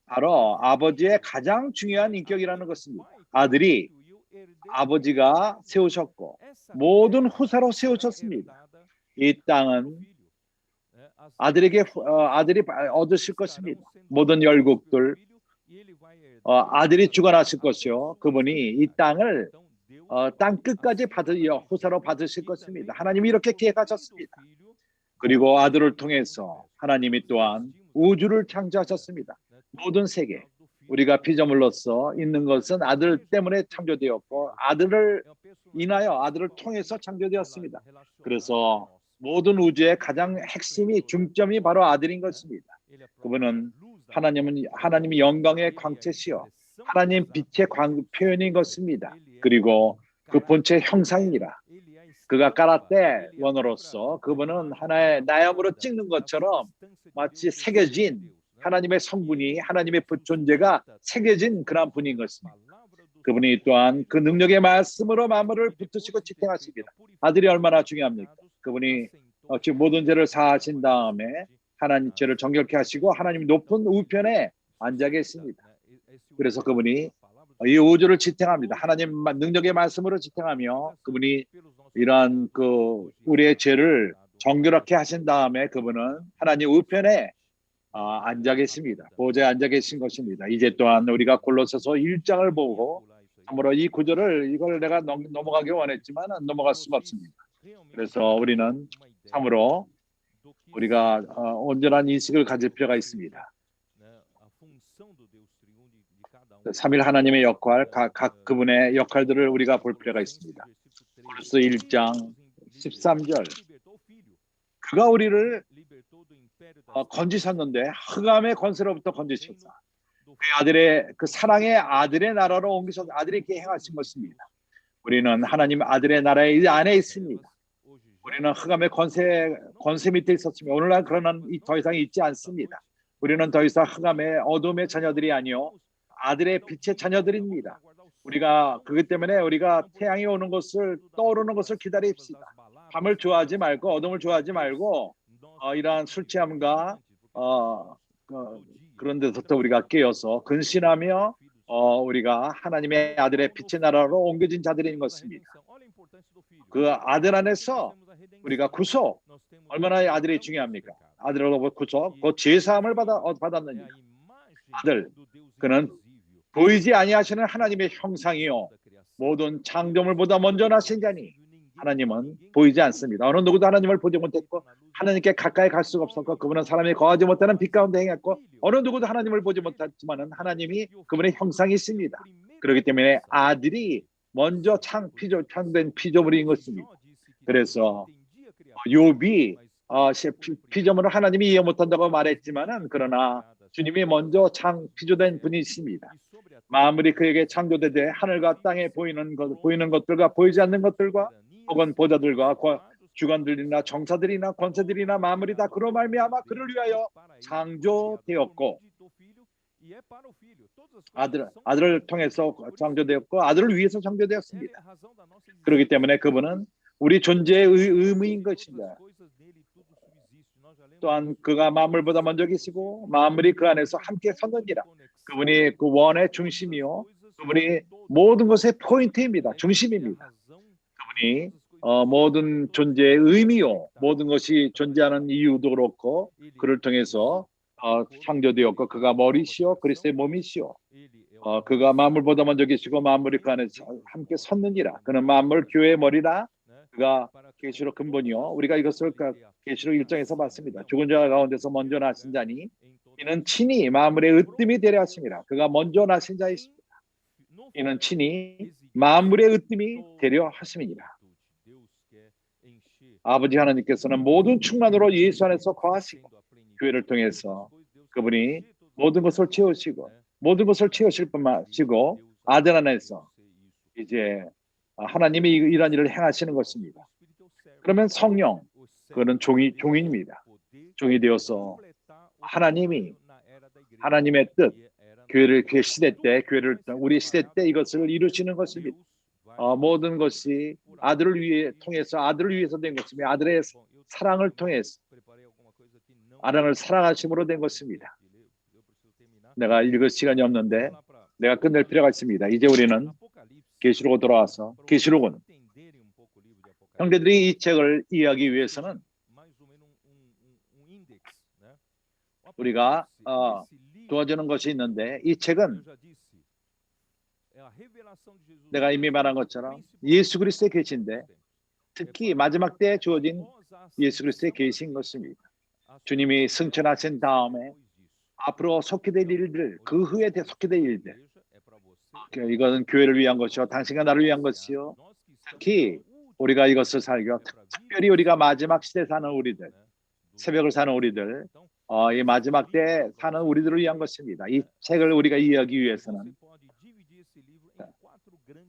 바로 아버지의 가장 중요한 인격이라는 것입니다. 아들이 아버지가 세우셨고 모든 후사로 세우셨습니다. 이 땅은 아들이 얻으실 것입니다. 모든 열국들 아들이 주관하실 것이요. 그분이 이 땅을 땅 끝까지 후사로 받으실 것입니다. 하나님이 이렇게 계획하셨습니다. 그리고 아들을 통해서 하나님이 또한 우주를 창조하셨습니다. 모든 세계. 우리가 피조물로서 있는 것은 아들 때문에 창조되었고 아들을 인하여 아들을 통해서 창조되었습니다. 그래서 모든 우주의 가장 핵심이 중점이 바로 아들인 것입니다. 그분은 하나님이 영광의 광채시여 하나님 빛의 표현인 것입니다. 그리고 그 본체 형상이라. 그가 까라떼 원어로서 그분은 하나의 나염으로 찍는 것처럼 마치 새겨진 하나님의 성분이 하나님의 존재가 새겨진 그런 분인 것입니다. 그분이 또한 그 능력의 말씀으로 만물을 붙드시고 지탱하십니다. 아들이 얼마나 중요합니까? 그분이 모든 죄를 사하신 다음에 하나님 죄를 정결케 하시고 하나님 높은 우편에 앉아 계십니다. 그래서 그분이 이 우주를 지탱합니다. 하나님 능력의 말씀으로 지탱하며 그분이 이러한 우리의 죄를 정결하게 하신 다음에 그분은 하나님 우편에 앉아 계십니다. 보좌에 앉아 계신 것입니다. 이제 또한 우리가 골로새서 1장을 보고 참으로 이 구절을 이걸 내가 넘어가기 원했지만 넘어갈 수가 없습니다. 그래서 우리는 참으로 우리가 온전한 인식을 가질 필요가 있습니다. 3일 하나님의 역할, 각 그분의 역할들을 우리가 볼 필요가 있습니다. 골로새 1장 13절 그가 우리를 건지셨는데 흑암의 권세로부터 건지셨다. 그 사랑의 아들의 나라로 옮기셔서 아들이 이렇게 행하신 것입니다. 우리는 하나님 아들의 나라의 안에 있습니다. 우리는 흑암의 권세 밑에 있었으며 오늘날 그러나 더 이상 있지 않습니다. 우리는 더 이상 흑암의 어둠의 자녀들이 아니요 아들의 빛의 자녀들입니다. 우리가 그것 때문에 우리가 태양이 오는 것을 떠오르는 것을 기다립시다. 밤을 좋아하지 말고 어둠을 좋아하지 말고 이러한 술 취함과 그런 데서부터 우리가 깨어서 근신하며 우리가 하나님의 아들의 빛의 나라로 옮겨진 자들인 것입니다. 그 아들 안에서 우리가 구속 얼마나 아들이 중요합니까? 아들로부터 구속 그 죄사함을 받았느니라. 아들 그는 보이지 아니하시는 하나님의 형상이요 모든 창조물보다 먼저 나신 자니 하나님은 보이지 않습니다. 어느 누구도 하나님을 보지 못했고 하나님께 가까이 갈 수가 없었고 그분은 사람이 거하지 못하는 빛 가운데 행했고 어느 누구도 하나님을 보지 못했지만은 하나님이 그분의 형상이 있습니다. 그렇기 때문에 아들이 먼저 창된 피조물인 것입니다. 그래서 욥이 피조물을 하나님이 이해 못한다고 말했지만은 그러나 주님이 먼저 피조된 분이십니다. 만물이 그에게 창조되되 하늘과 땅에 보이는 것들과 보이지 않는 것들과 혹은 보좌들과 주관들이나 정사들이나 권세들이나 만물이 다 그로 말미암아 그를 위하여 창조되었고 아들을 통해서 창조되었고 아들을 위해서 창조되었습니다. 그렇기 때문에 그분은 우리 존재의 의무인 것입니다. 또한 그가 만물보다 먼저 계시고 만물이 그 안에서 함께 섰느니라. 그분이 그 원의 중심이요 그분이 모든 것의 포인트입니다. 중심입니다. 그분이 모든 존재의 의미요 모든 것이 존재하는 이유도 그렇고 그를 통해서 창조되었고 그가 머리시요 그리스도의 몸이시요 그가 만물보다 먼저 계시고 만물이 그 안에서 함께 섰느니라. 그는 만물 교회의 머리라. 그가 계시록 근본이요 우리가 이것을 계시록 1장에서 봤습니다. 죽은 자 가운데서 먼저 나신 자니 이는 친히 만물의 으뜸이 되려 하심이라. 그가 먼저 나신 자이십니다. 이는 친히 만물의 으뜸이 되려 하심이니라. 아버지 하나님께서는 모든 충만으로 예수 안에서 거하시고 교회를 통해서 그분이 모든 것을 채우시고 모든 것을 채우실 뿐만 아니고 아들 안에서 이제 하나님이 이런 일을 행하시는 것입니다. 그러면 성령 그는 종인입니다. 종이 되어서 하나님의 뜻 교회를 시대 때 교회를 우리 시대 때 이것을 이루시는 것입니다. 모든 것이 아들을 통해서 아들을 위해서 된 것입니다. 아들의 사랑을 통해서 아랑을 사랑하심으로 된 것입니다. 내가 읽을 시간이 없는데 내가 끝낼 필요가 있습니다. 이제 우리는 계시록으로 돌아와서 계시록은 형제들이 이 책을 이해하기 위해서는 우리가 도와주는 것이 있는데 이 책은 내가 이미 말한 것처럼 예수 그리스도의 계시인데 특히 마지막 때에 주어진 예수 그리스도의 계시인 것입니다. 주님이 승천하신 다음에 앞으로 속히 될 일들 그 후에 속히 될 일들 이것은 교회를 위한 것이요 당신과 나를 위한 것이요 특히 우리가 이것을 살고 특별히 우리가 마지막 시대 사는 우리들 새벽을 사는 우리들 이 마지막 때 사는 우리들을 위한 것입니다. 이 책을 우리가 이해하기 위해서는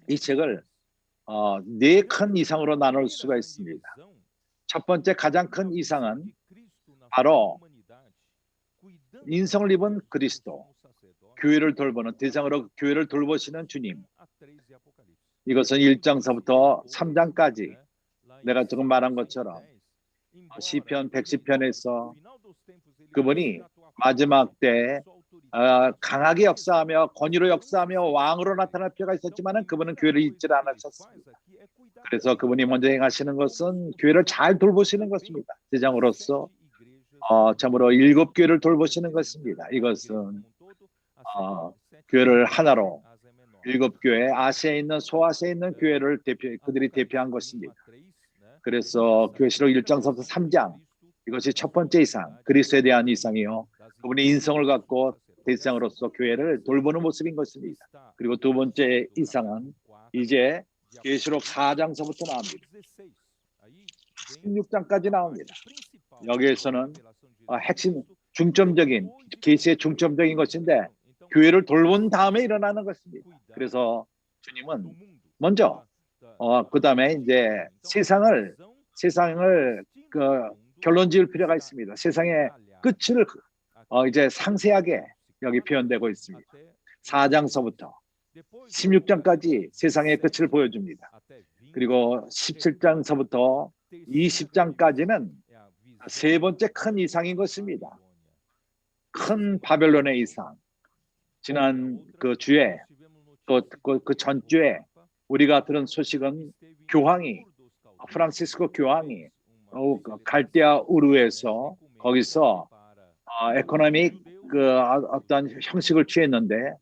이 책을 네 큰 이상으로 나눌 수가 있습니다. 첫 번째 가장 큰 이상은 바로 인성을 입은 그리스도 교회를 돌보는 대상으로 교회를 돌보시는 주님 이것은 1장서부터 3장까지 내가 조금 말한 것처럼 시편 110편에서 그분이 마지막 때 강하게 역사하며 권위로 역사하며 왕으로 나타날 필요가 있었지만 그분은 교회를 잊지 않으셨습니다. 그래서 그분이 먼저 행하시는 것은 교회를 잘 돌보시는 것입니다. 대장으로서 참으로 7교회를 돌보시는 것입니다. 이것은 교회를 하나로 7교회 아시아에 있는 소아시아에 있는 교회를 그들이 대표한 것입니다. 그래서 계시록 1장서부터 3장 이것이 첫 번째 이상 그리스도에 대한 이상이요 그분의 인성을 갖고 대상으로서 교회를 돌보는 모습인 것입니다. 그리고 두 번째 이상은 이제 계시록 4장서부터 나옵니다. 16장까지 나옵니다. 여기에서는 핵심 중점적인 계시의 중점적인 것인데 교회를 돌본 다음에 일어나는 것입니다. 그래서 주님은 먼저 그 다음에 이제 세상을 결론 지을 필요가 있습니다. 세상의 끝을 이제 상세하게 여기 표현되고 있습니다. 4장서부터 16장까지 세상의 끝을 보여줍니다. 그리고 17장서부터 20장까지는 세 번째 큰 이상인 것입니다. 큰 바벨론의 이상. 지난 그 주에 그 전주에 우리가 들은 소식은 교황이 프란시스코 교황이 갈대아 우르에서 거기서 에코노믹 어떤 형식을 취했는데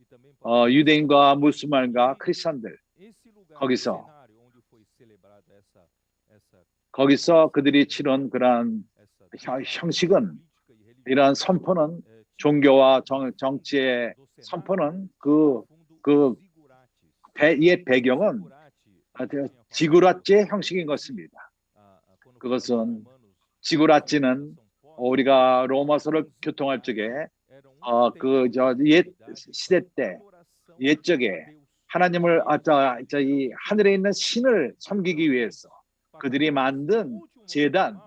유대인과 무슬만과 크리스천들 거기서 그들이 치른 그러한 형식은, 이러한 선포는, 종교와 정치의 선포는 옛 배경은 지구라찌의 형식인 것입니다. 그것은 지구라찌는 우리가 로마서를 교통할 적에 옛 시대 때, 옛적에 하나님을 이 하늘에 있는 신을 섬기기 위해서 그들이 만든 제단,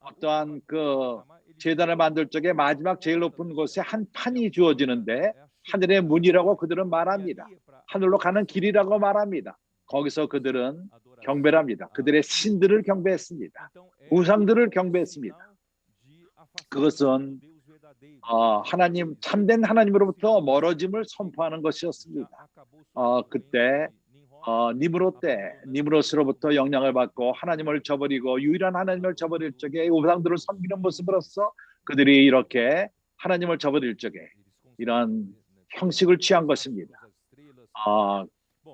어떠한 그 제단을 만들 적에 마지막 제일 높은 곳에 한 판이 주어지는데 하늘의 문이라고 그들은 말합니다. 하늘로 가는 길이라고 말합니다. 거기서 그들은 경배를 합니다. 그들의 신들을 경배했습니다. 우상들을 경배했습니다. 그것은 하나님, 참된 하나님으로부터 멀어짐을 선포하는 것이었습니다. 그때 니므롯으로부터 영향을 받고 하나님을 저버리고 유일한 하나님을 저버릴 적에 우상들을 섬기는 모습으로서 그들이 이렇게 하나님을 저버릴 적에 이런 형식을 취한 것입니다.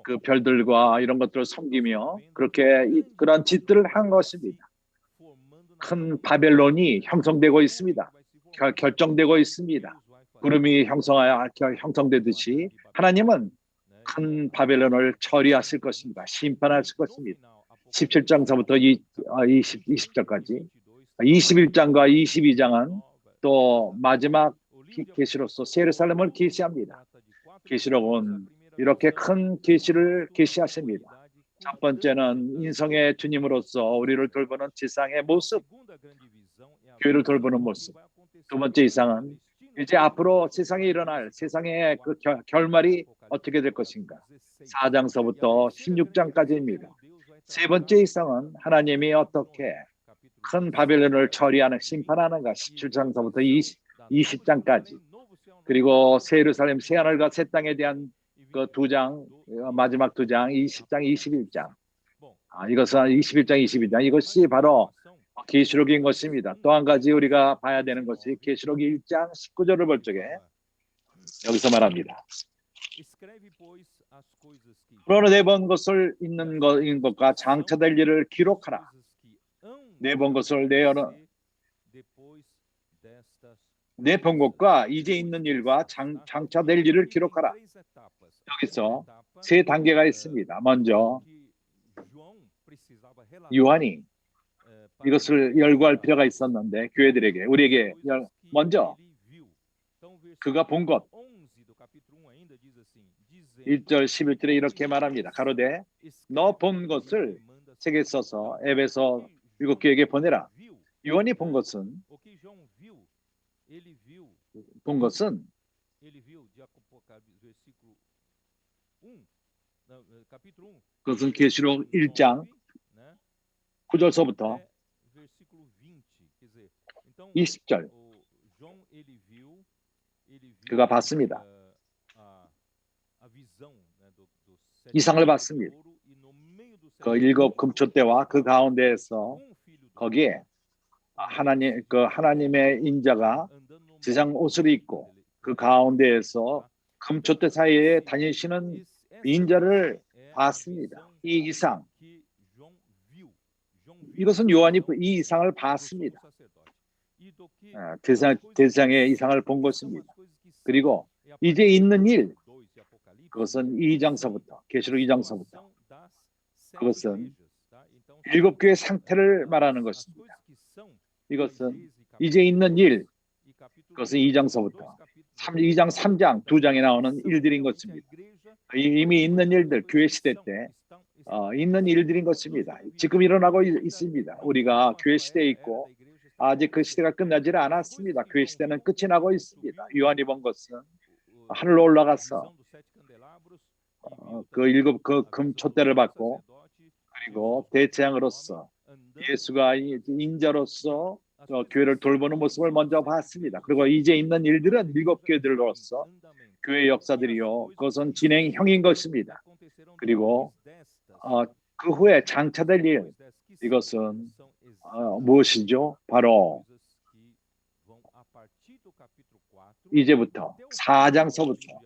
그 별들과 이런 것들을 섬기며 그런 짓들을 한 것입니다. 큰 바벨론이 형성되고 있습니다. 결정되고 있습니다. 구름이 형성되듯이 하나님은 큰 바벨론을 처리하실 것입니다. 심판하실 것입니다. 17장서부터 20절까지 21장과 22장은 또 마지막 계시로서 예루살렘을 계시합니다. 계시록은 이렇게 큰 계시를 계시하십니다. 첫 번째는 인성의 주님으로서 우리를 돌보는 지상의 모습, 교회를 돌보는 모습. 두 번째 이상은 이제 앞으로 세상에 일어날 세상의 그 결말이 어떻게 될 것인가. 4장서부터 16장까지입니다. 세 번째 이상은 하나님이 어떻게 큰 바벨론을 처리하는, 심판하는가. 17장서부터 20장까지. 그리고 새 예루살렘, 새 하늘과 새 땅에 대한 그 두 장, 마지막 두 장, 20장, 21장. 이것은 21장, 22장. 이것이 바로 계시록인 것입니다. 또 한 가지 우리가 봐야 되는 것이 계시록 1장 19절을 볼 적에 여기서 말합니다. 그러나 내본 것을 있는 것과 장차될 일을 기록하라. 내본 것을 내본 것과 이제 있는 일과 장차될 일을 기록하라. 여기서 세 단계가 있습니다. 먼저 요한이 이것을 열거할 필요가 있었는데 교회들에게, 우리에게 먼저 그가 본 것. 1절 11절에 이렇게 말합니다. 가로되 너 본 것을 책에 써서 에베소 7교회에게 보내라. 요한이 본 것은 그것은 계시록 1장 9절서부터 20절 그가 봤습니다. 이상을 봤습니다. 그 7 금초대와 그 가운데에서 거기에 하나님의 인자가 지상 옷을 입고 그 가운데에서 금초대 사이에 다니시는 인자를 봤습니다. 이 이상, 이것은 요한이 이 이상을 봤습니다. 대상의 이상을 본 것입니다. 그리고 이제 있는 일, 그것은 2장서부터, 계시록 2장서부터 그것은 7교회 상태를 말하는 것입니다. 이것은 이제 있는 일, 그것은 2장서부터 2장, 3장, 2장에 나오는 일들인 것입니다. 이미 있는 일들, 교회 시대 때 있는 일들인 것입니다. 지금 일어나고 있습니다. 우리가 교회 시대에 있고 아직 그 시대가 끝나지 않았습니다. 교회 시대는 끝이 나고 있습니다. 요한이 본 것은 하늘로 올라가서 그 7 금촛대를 받고 그리고 대제장으로서 예수가 인자로서 교회를 돌보는 모습을 먼저 봤습니다. 그리고 이제 있는 일들은 7교회들로서 교회 역사들이요, 그것은 진행형인 것입니다. 그리고 그 후에 장차될 일, 이것은 무엇이죠? 바로 이제부터 4장서부터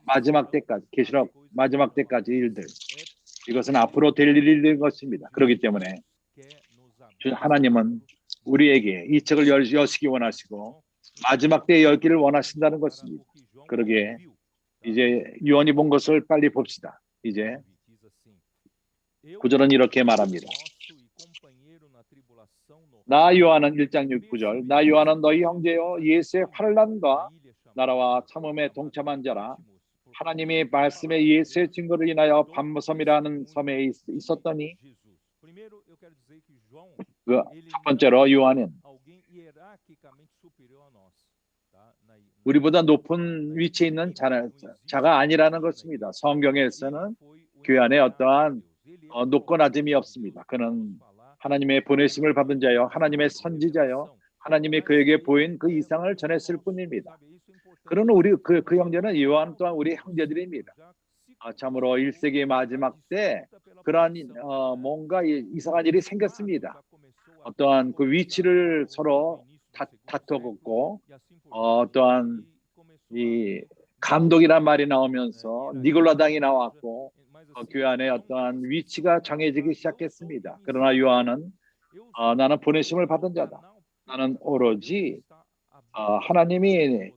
마지막 때까지, 계시록 마지막 때까지 일들, 이것은 앞으로 될 일인 것입니다. 그렇기 때문에 하나님은 우리에게 이 책을 여시기 원하시고 마지막 때에 열기를 원하신다는 것입니다. 그러기에 이제 요한이 본 것을 빨리 봅시다. 이제 9절은 이렇게 말합니다. 나 요한은 1장 6절 나 요한은 너희 형제요 예수의 환난과 나라와 참음에 동참한 자라. 하나님이 말씀에 예수의 증거를 인하여 밤섬이라는 섬에 있었더니 첫 번째로 요한은 우리보다 높은 위치에 있는 자가 아니라는 것입니다. 성경에서는 교회 안에 어떠한 높고 낮음이 없습니다. 그는 하나님의 보내심을 받은 자요 하나님의 선지자요 하나님이 그에게 보인 그 이상을 전했을 뿐입니다. 그러는 우리 그 형제는 요한 또한 우리 형제들입니다. 참으로 1세기 마지막 때 그러한 뭔가 이상한 일이 생겼습니다. 어떠한 그 위치를 서로 다투었고 또한 이 감독이란 말이 나오면서 니골라당이 나왔고 교회 안에 어떠한 위치가 정해지기 시작했습니다. 그러나 요한은 나는 보내심을 받은 자다. 나는 오로지 하나님이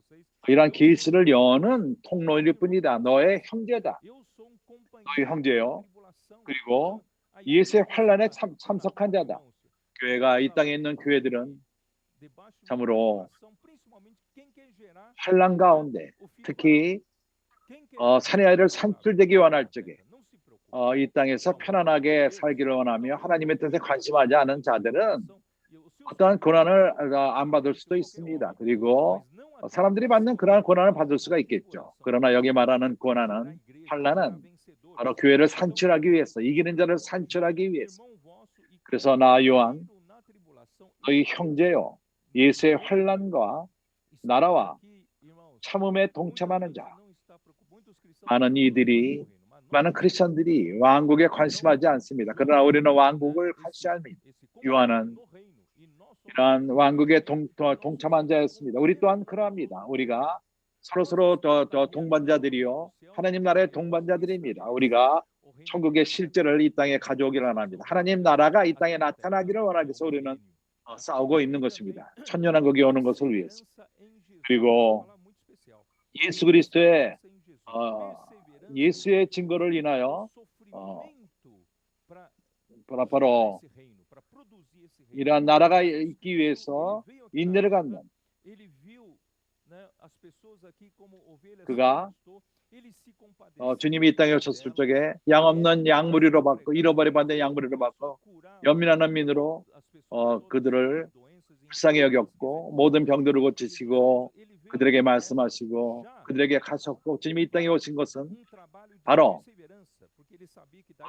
이러한 계시를 여는 통로일 뿐이다. 너의 형제다. 너의 형제요. 그리고 예수의 환난에 참석한 자다. 교회가 이 땅에 있는 교회들은 참으로 환난 가운데 특히 사내 아이를 산출되기 원할 적에 이 땅에서 편안하게 살기를 원하며 하나님의 뜻에 관심하지 않은 자들은 어떠한 고난을 안 받을 수도 있습니다. 그리고 사람들이 받는 그러한 고난을 받을 수가 있겠죠. 그러나 여기 말하는 고난은 환난은 바로 교회를 산출하기 위해서 이기는 자를 산출하기 위해서. 그래서 나 요한 너희 형제요 예수의 환난과 나라와 참음에 동참하는 자. 많은 크리스천들이 왕국에 관심하지 않습니다. 그러나 우리는 왕국을 관심합니다. 요한은 이러한 왕국에 동참한 자였습니다. 우리 또한 그러합니다. 우리가 서로 더 동반자들이요 하나님 나라의 동반자들입니다. 우리가 천국의 실제를 이 땅에 가져오기를 원합니다. 하나님 나라가 이 땅에 나타나기를 원하기 위해서 우리는 싸우고 있는 것입니다. 천년왕국이 오는 것을 위해서. 그리고 예수 그리스도의 예수의 증거를 인하여 바로 이러한 나라가 있기 위해서 인내를 갖는 그가 주님이 이 땅에 오셨을 적에 양 없는 양무리로 받고 잃어버려받는 양무리로 받고 연민하는 민으로 그들을 불쌍히 여겼고 모든 병들을 고치시고 그들에게 말씀하시고 그들에게 가셨고 주님이 이 땅에 오신 것은 바로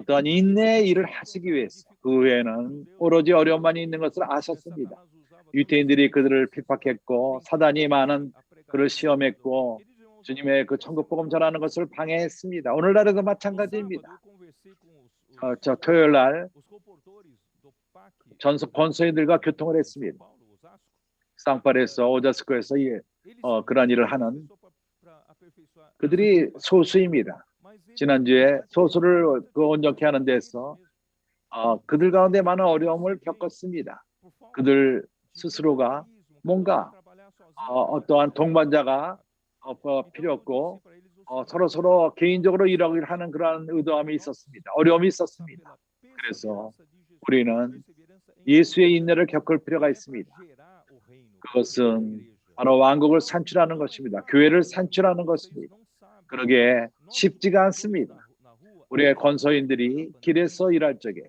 어떠한 인내의 일을 하시기 위해서 그 외에는 오로지 어려움만 있는 것을 아셨습니다. 유대인들이 그들을 핍박했고 사단이 많은 그를 시험했고 주님의 그 천국 복음 전하는 것을 방해했습니다. 오늘날에도 마찬가지입니다. 저 토요일 날 전속 권소인들과 교통을 했습니다. 쌍파리에서 오자스코에서 그러한 일을 하는 그들이 소수입니다. 지난주에 소수를 온전케 하는 데서 그들 가운데 많은 어려움을 겪었습니다. 그들 스스로가 뭔가 어떠한 동반자가 필요했고 서로 개인적으로 일하기를 하는 그러한 의도함이 있었습니다. 어려움이 있었습니다. 그래서 우리는 예수의 인내를 겪을 필요가 있습니다. 그것은 바로 왕국을 산출하는 것입니다. 교회를 산출하는 것입니다. 그러기에 쉽지가 않습니다. 우리의 권소인들이 길에서 일할 적에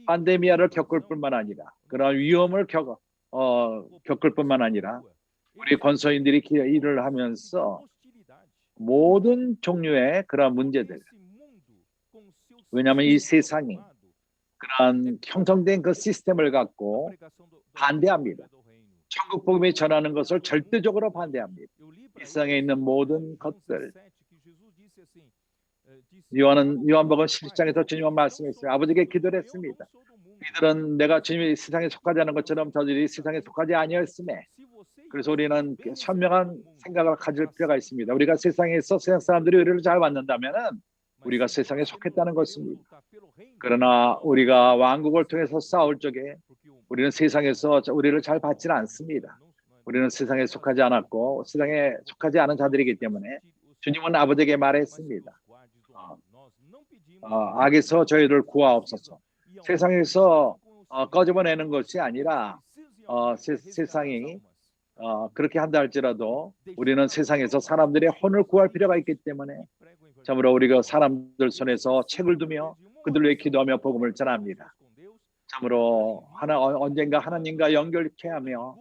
팬데미아를 겪을 뿐만 아니라 그런 위험을 겪을 뿐만 아니라 우리 권소인들이 일을 하면서 모든 종류의 그런 문제들 왜냐하면 이 세상이 그러한 형성된 그 시스템을 갖고 반대합니다. 천국 복음이 전하는 것을 절대적으로 반대합니다. 이 세상에 있는 모든 것들 요한복음 17장에서 주님은 말씀했어요. 아버지께 기도를 했습니다. 이들은 내가 주님이 세상에 속하지 않은 것처럼 저들이 세상에 속하지 아니었음에 그래서 우리는 현명한 생각을 가질 필요가 있습니다. 우리가 세상에서 세상 사람들이 의를 잘 받는다면 우리가 세상에 속했다는 것입니다. 그러나 우리가 왕국을 통해서 싸울 적에 우리는 세상에서 우리를 잘 받지는 않습니다. 우리는 세상에 속하지 않았고 세상에 속하지 않은 자들이기 때문에 주님은 아버지에게 말했습니다. 악에서 저희를 구하옵소서. 세상에서 꺼집어내는 것이 아니라 세상이 그렇게 한다 할지라도 우리는 세상에서 사람들의 혼을 구할 필요가 있기 때문에 참으로 우리가 사람들 손에서 책을 두며 그들을 위해 기도하며 복음을 전합니다. 참으로 언젠가 하나님과 연결케 하며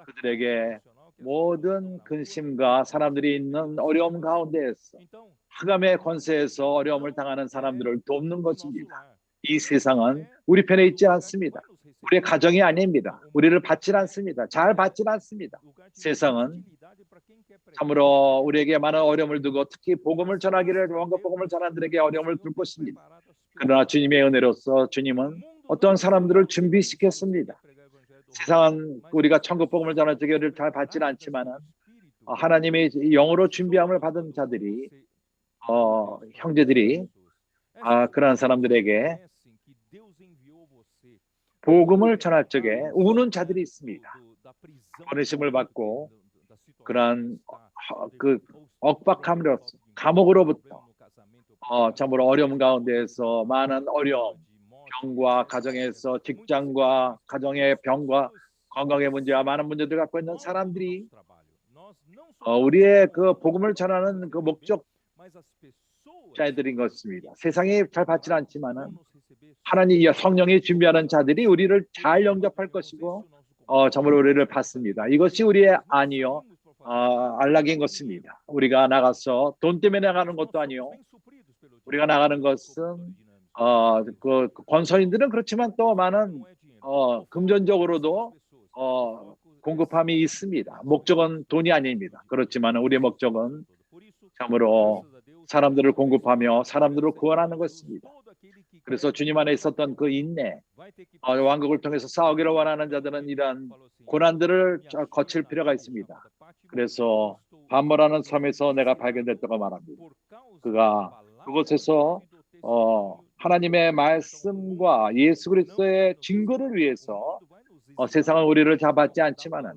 그들에게 모든 근심과 사람들이 있는 어려움 가운데에서 흑암의 권세에서 어려움을 당하는 사람들을 돕는 것입니다. 이 세상은 우리 편에 있지 않습니다. 우리의 가정이 아닙니다. 우리를 받지 않습니다. 잘 받지 않습니다. 세상은 참으로 우리에게 많은 어려움을 두고 특히 복음을 전하기를 원국 복음을 전하는 들에게 어려움을 둘 것입니다. 그러나 주님의 은혜로서 주님은 어떤 사람들을 준비시켰습니다. 세상은 우리가 천국 복음을 전할 적에를 잘 받지는 않지만은 하나님의 영으로 준비함을 받은 자들이 형제들이 그러한 사람들에게 복음을 전할 적에 우는 자들이 있습니다. 버리심을 받고 그러한 그 억박함으로써 감옥으로부터 참으로 어려움 가운데에서 많은 어려움, 병과 가정에서 직장과 가정의 병과 건강의 문제와 많은 문제들 갖고 있는 사람들이 우리의 그 복음을 전하는 그 목적자들인 것입니다. 세상에 잘 받지는 않지만은 하나님 성령이 준비하는 자들이 우리를 잘 영접할 것이고 참으로 우리를 받습니다. 이것이 우리의 아니요 안락인 것입니다. 우리가 나가서 돈 때문에 나가는 것도 아니요. 우리가 나가는 것은 그 권선인들은 그렇지만 또 많은 금전적으로도 공급함이 있습니다. 목적은 돈이 아닙니다. 그렇지만 우리의 목적은 참으로 사람들을 공급하며 사람들을 구원하는 것입니다. 그래서 주님 안에 있었던 그 인내, 왕국을 통해서 싸우기를 원하는 자들은 이러한 고난들을 거칠 필요가 있습니다. 그래서 반모라는 섬에서 내가 발견됐다고 말합니다. 그가 그곳에서 하나님의 말씀과 예수 그리스도의 증거를 위해서 세상은 우리를 잡았지 않지만은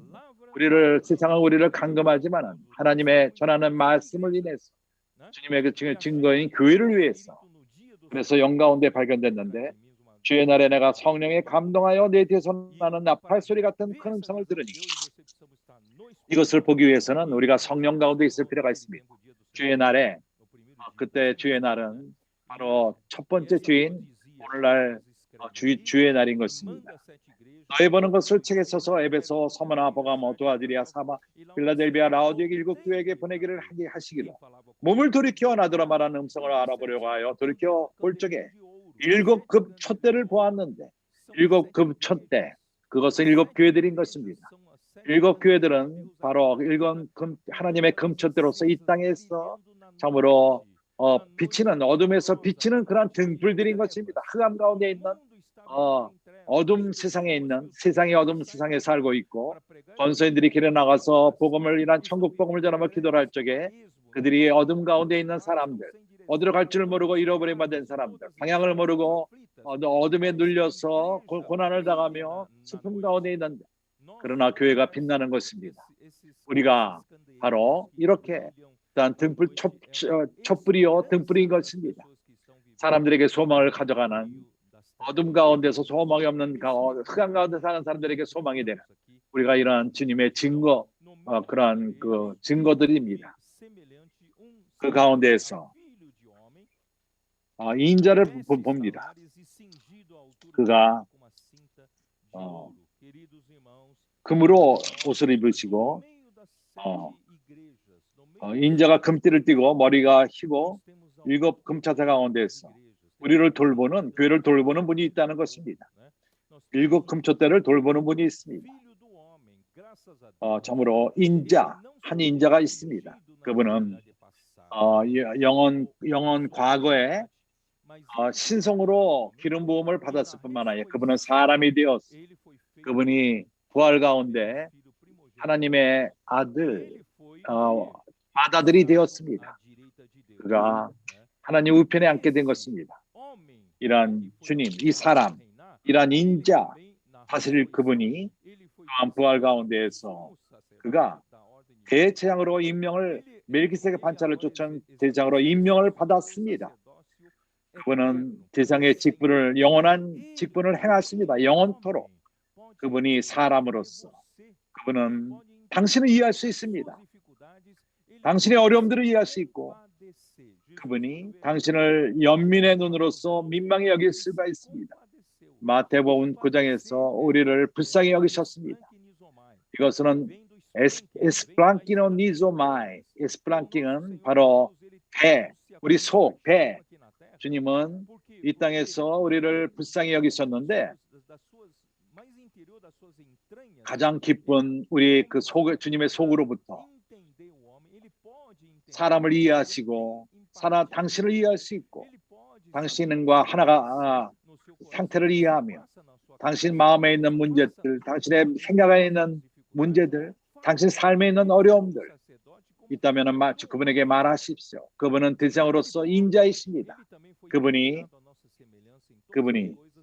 세상은 우리를 감금하지만은 하나님의 전하는 말씀을 인해서 주님의 그 증거인 교회를 위해서 그래서 영가운데 발견됐는데 주의 날에 내가 성령에 감동하여 내 뒤에서 나는 나팔 소리 같은 큰 음성을 들으니 이것을 보기 위해서는 우리가 성령 가운데 있을 필요가 있습니다. 주의 날에 그때 주의 날은 바로 첫 번째 주인 오늘날 주의 날인 것입니다. 너희 보는 것을 책에 써서 에베소, 서머나, 버가모, 두아디리아, 사바, 필라델비아, 라오디에 일곱 교회에게 보내기를 하시기로 몸을 돌이켜 나더러 말하는 음성을 알아보려고 하여 돌이켜 볼 적에 일곱 급 촛대를 보았는데 일곱 급 촛대 그것은 일곱 교회들인 것입니다. 일곱 교회들은 바로 하나님의 금촛대로서 이 땅에서 참으로 비치는 어둠에서 비치는 그런 등불들인 것입니다. 흑암 가운데 있는 어둠 세상에 있는 세상의 어둠 세상에 살고 있고 권서인들이 길에 나가서 복음을 이란 천국 복음을 전하며 기도를 할 적에 그들이 어둠 가운데 있는 사람들 어디로 갈 줄 모르고 잃어버린 바 된 사람들 방향을 모르고 어둠에 눌려서 고난을 당하며 슬픔 가운데 있는데 그러나 교회가 빛나는 것입니다. 우리가 바로 이렇게 등불 촛불이요 등불인 것입니다. 사람들에게 소망을 가져가는 어둠 가운데서 소망이 없는 흑암 가운데 사는 사람들에게 소망이 되는 우리가 이러한 주님의 증거 그러한 그 증거들입니다. 그 가운데에서 인자를 봅니다. 그가 금으로 옷을 입으시고 인자가 금띠를 띠고 머리가 희고 일곱 금차사 가운데에서 우리를 돌보는 교회를 돌보는 분이 있다는 것입니다. 일곱 금촛대를 돌보는 분이 있습니다. 참으로 한 인자가 있습니다. 그분은 영원 과거에 신성으로 기름 부음을 받았을 뿐만 아니라 그분은 사람이 되었어. 그분이 부활 가운데 하나님의 아들 아들이 되었습니다. 그가 하나님 우편에 앉게 된 것입니다. 이런 주님, 이 사람, 이런 인자 다스릴 그분이 또한 부활 가운데에서 그가 대제사장으로 임명을 멜기세덱 반차를 쫓은 대제사장으로 임명을 받았습니다. 그분은 제사장의 직분을 영원한 직분을 행하십니다. 영원토록. 그분이 사람으로서 그분은 당신을 이해할 수 있습니다. 당신의 어려움들을 이해할 수 있고 그분이 당신을 연민의 눈으로서 민망히 여길 수가 있습니다. 마태복음 9장에서 우리를 불쌍히 여기셨습니다. 이것은 에스플랑키노 니조마이. 에스플랑킹은 바로 배, 우리 속, 배. 주님은 이 땅에서 우리를 불쌍히 여기셨는데 가장 기쁜 우리 그 속, 주님의 속으로부터 사람을 이해하시고 당신을 이해할 수 있고 당신과 하나가 상태를 이해하며 당신 마음에 있는 문제들, 당신의 생각에 있는 문제들, 당신 삶에 있는 어려움들 있다면 그분에게 말하십시오. 그분은 대장으로서 인자이십니다. 그분이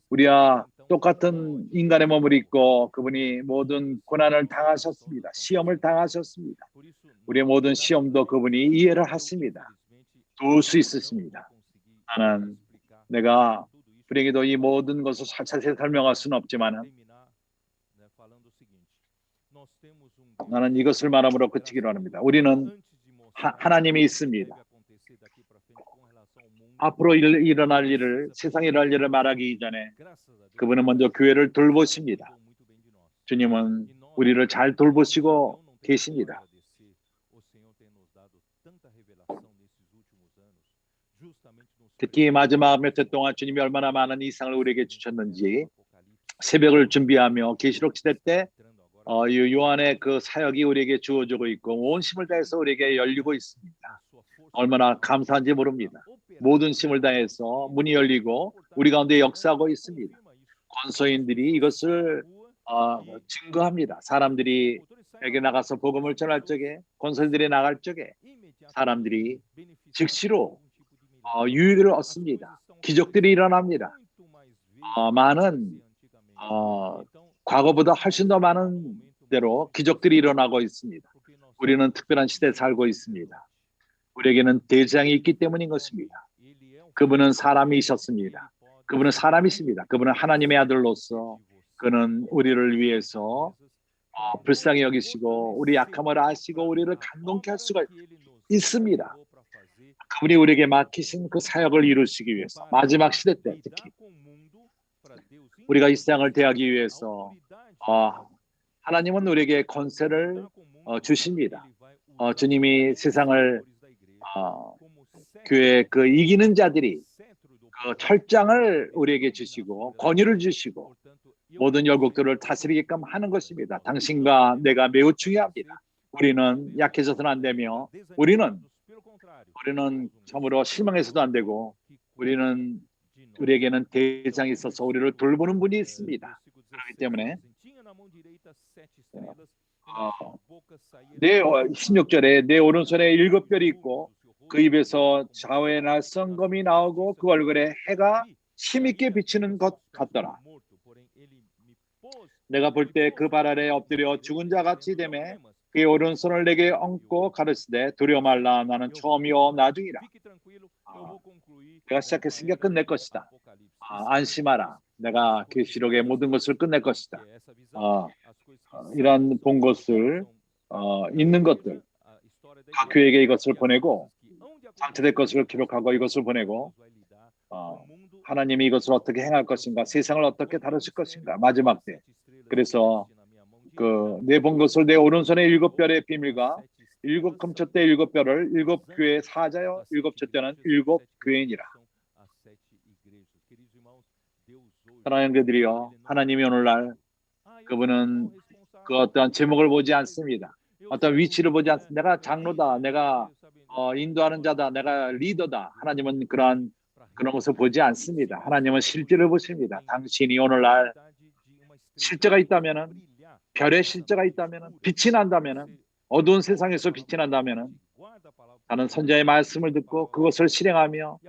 우리와 똑같은 인간의 몸을 입고 그분이 모든 고난을 당하셨습니다. 시험을 당하셨습니다. 우리의 모든 시험도 그분이 이해를 하십니다. 도울 수 있으십니다. 내가 불행히도 이 모든 것을 자세히 설명할 수는 없지만 나는 이것을 말함으로 그치기로 합니다. 우리는 하나님이 있습니다. 앞으로 일어날 일을, 세상에 일어날 일을 말하기 전에 그분은 먼저 교회를 돌보십니다. 주님은 우리를 잘 돌보시고 계십니다. 특히 마지막 몇 해 동안 주님이 얼마나 많은 이상을 우리에게 주셨는지 새벽을 준비하며 계시록 시대 때 요한의 그 사역이 우리에게 주어지고 있고 온 힘을 다해서 우리에게 열리고 있습니다. 얼마나 감사한지 모릅니다. 모든 힘을 다해서 문이 열리고 우리 가운데 역사하고 있습니다. 권소인들이 이것을 증거합니다. 사람들이 에게 나가서 복음을 전할 적에 권소인들이 나갈 적에 사람들이 즉시로 유익을 얻습니다. 기적들이 일어납니다. 많은 과거보다 훨씬 더 많은 대로 기적들이 일어나고 있습니다. 우리는 특별한 시대에 살고 있습니다. 우리에게는 대제사장이 있기 때문인 것입니다. 그분은 사람이셨습니다. 그분은 사람이십니다. 그분은 하나님의 아들로서 그는 우리를 위해서 불쌍히 여기시고 우리 약함을 아시고 우리를 감동케 할 수가 있습니다. 그분이 우리에게 맡기신 그 사역을 이루시기 위해서 마지막 시대 때 특히 우리가 이 세상을 대하기 위해서 하나님은 우리에게 권세를 주십니다. 주님이 세상을 교회 그 이기는 자들이 그 철장을 우리에게 주시고 권위를 주시고 모든 열국들을 다스리게끔 하는 것입니다. 당신과 내가 매우 중요합니다. 우리는 약해져서는 안 되며 우리는 참으로 실망해서도 안 되고 우리에게는 대장이 있어서 우리를 돌보는 분이 있습니다. 그렇기 때문에 16절에 내 오른손에 7별이 있고 그 입에서 좌우의 날성검이 나오고 그 얼굴에 해가 힘있게 비치는 것 같더라. 내가 볼 때 그 발 아래 엎드려 죽은 자 같이 되매 그의 오른손을 내게 얹고 가르치되 두려워 말라 나는 처음이요 나중이라. 내가 시작했으니까 끝낼 것이다. 안심하라. 내가 계시록의 모든 것을 끝낼 것이다. 이런 본 것을 있는 것들 각 교회에게 이것을 보내고 장치될 것을 기록하고 이것을 보내고 하나님이 이것을 어떻게 행할 것인가, 세상을 어떻게 다루실 것인가, 마지막 때. 그래서 내 본 것을 내 오른손에 7별의 비밀과 7금초 때 7별을 7교회 사자여 7촛대는 7교회니라. 사랑하는 형제들이여, 하나님이 오늘날 그분은 그 어떤 제목을 보지 않습니다. 어떤 위치를 보지 않습니다. 내가 장로다, 내가 인도하는 자다, 내가 리더다. 하나님은 그런 것을 보지 않습니다. 하나님은 실제를 보십니다. 당신이 오늘날 실제가 있다면은, 별의 실제가 있다면은, 빛이 난다면은, 어두운 세상에서 빛이 난다면은 나는 선지자의 말씀을 듣고 그것을 실행하며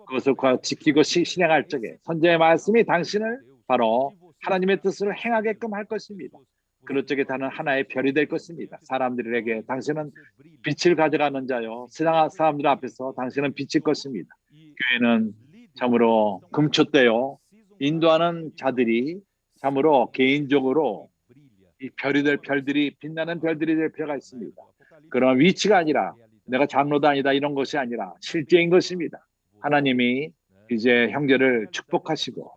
그것을 지키고 실행할 적에 선지자의 말씀이 당신을 바로 하나님의 뜻을 행하게끔 할 것입니다. 그럴 적에 나는 하나의 별이 될 것입니다. 사람들에게 당신은 빛을 가져가는 자요. 세상 사람들 앞에서 당신은 빛일 것입니다. 교회는 참으로 금초대요. 인도하는 자들이 참으로 개인적으로 이 별이 될 별들이 빛나는 별들이 될 필요가 있습니다. 그런 위치가 아니라 내가 장로도 아니다 이런 것이 아니라 실제인 것입니다. 하나님이 이제 형제를 축복하시고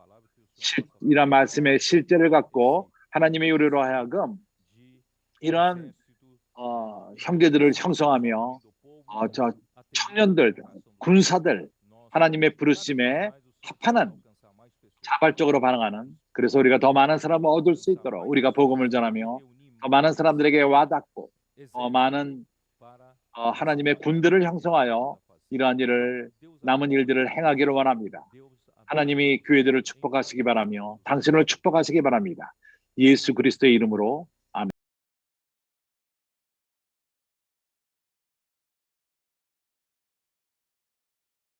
이런 말씀의 실제를 갖고 하나님의 의뢰로 하여금 이러한 형제들을 형성하며 저 청년들, 군사들 하나님의 부르심에 합하는 자발적으로 반응하는 그래서 우리가 더 많은 사람을 얻을 수 있도록 우리가 복음을 전하며 더 많은 사람들에게 와닿고 많은 하나님의 군대를 형성하여 이러한 일을 남은 일들을 행하기를 원합니다. 하나님이 교회들을 축복하시기 바라며 당신을 축복하시기 바랍니다. 예수 그리스도의 이름으로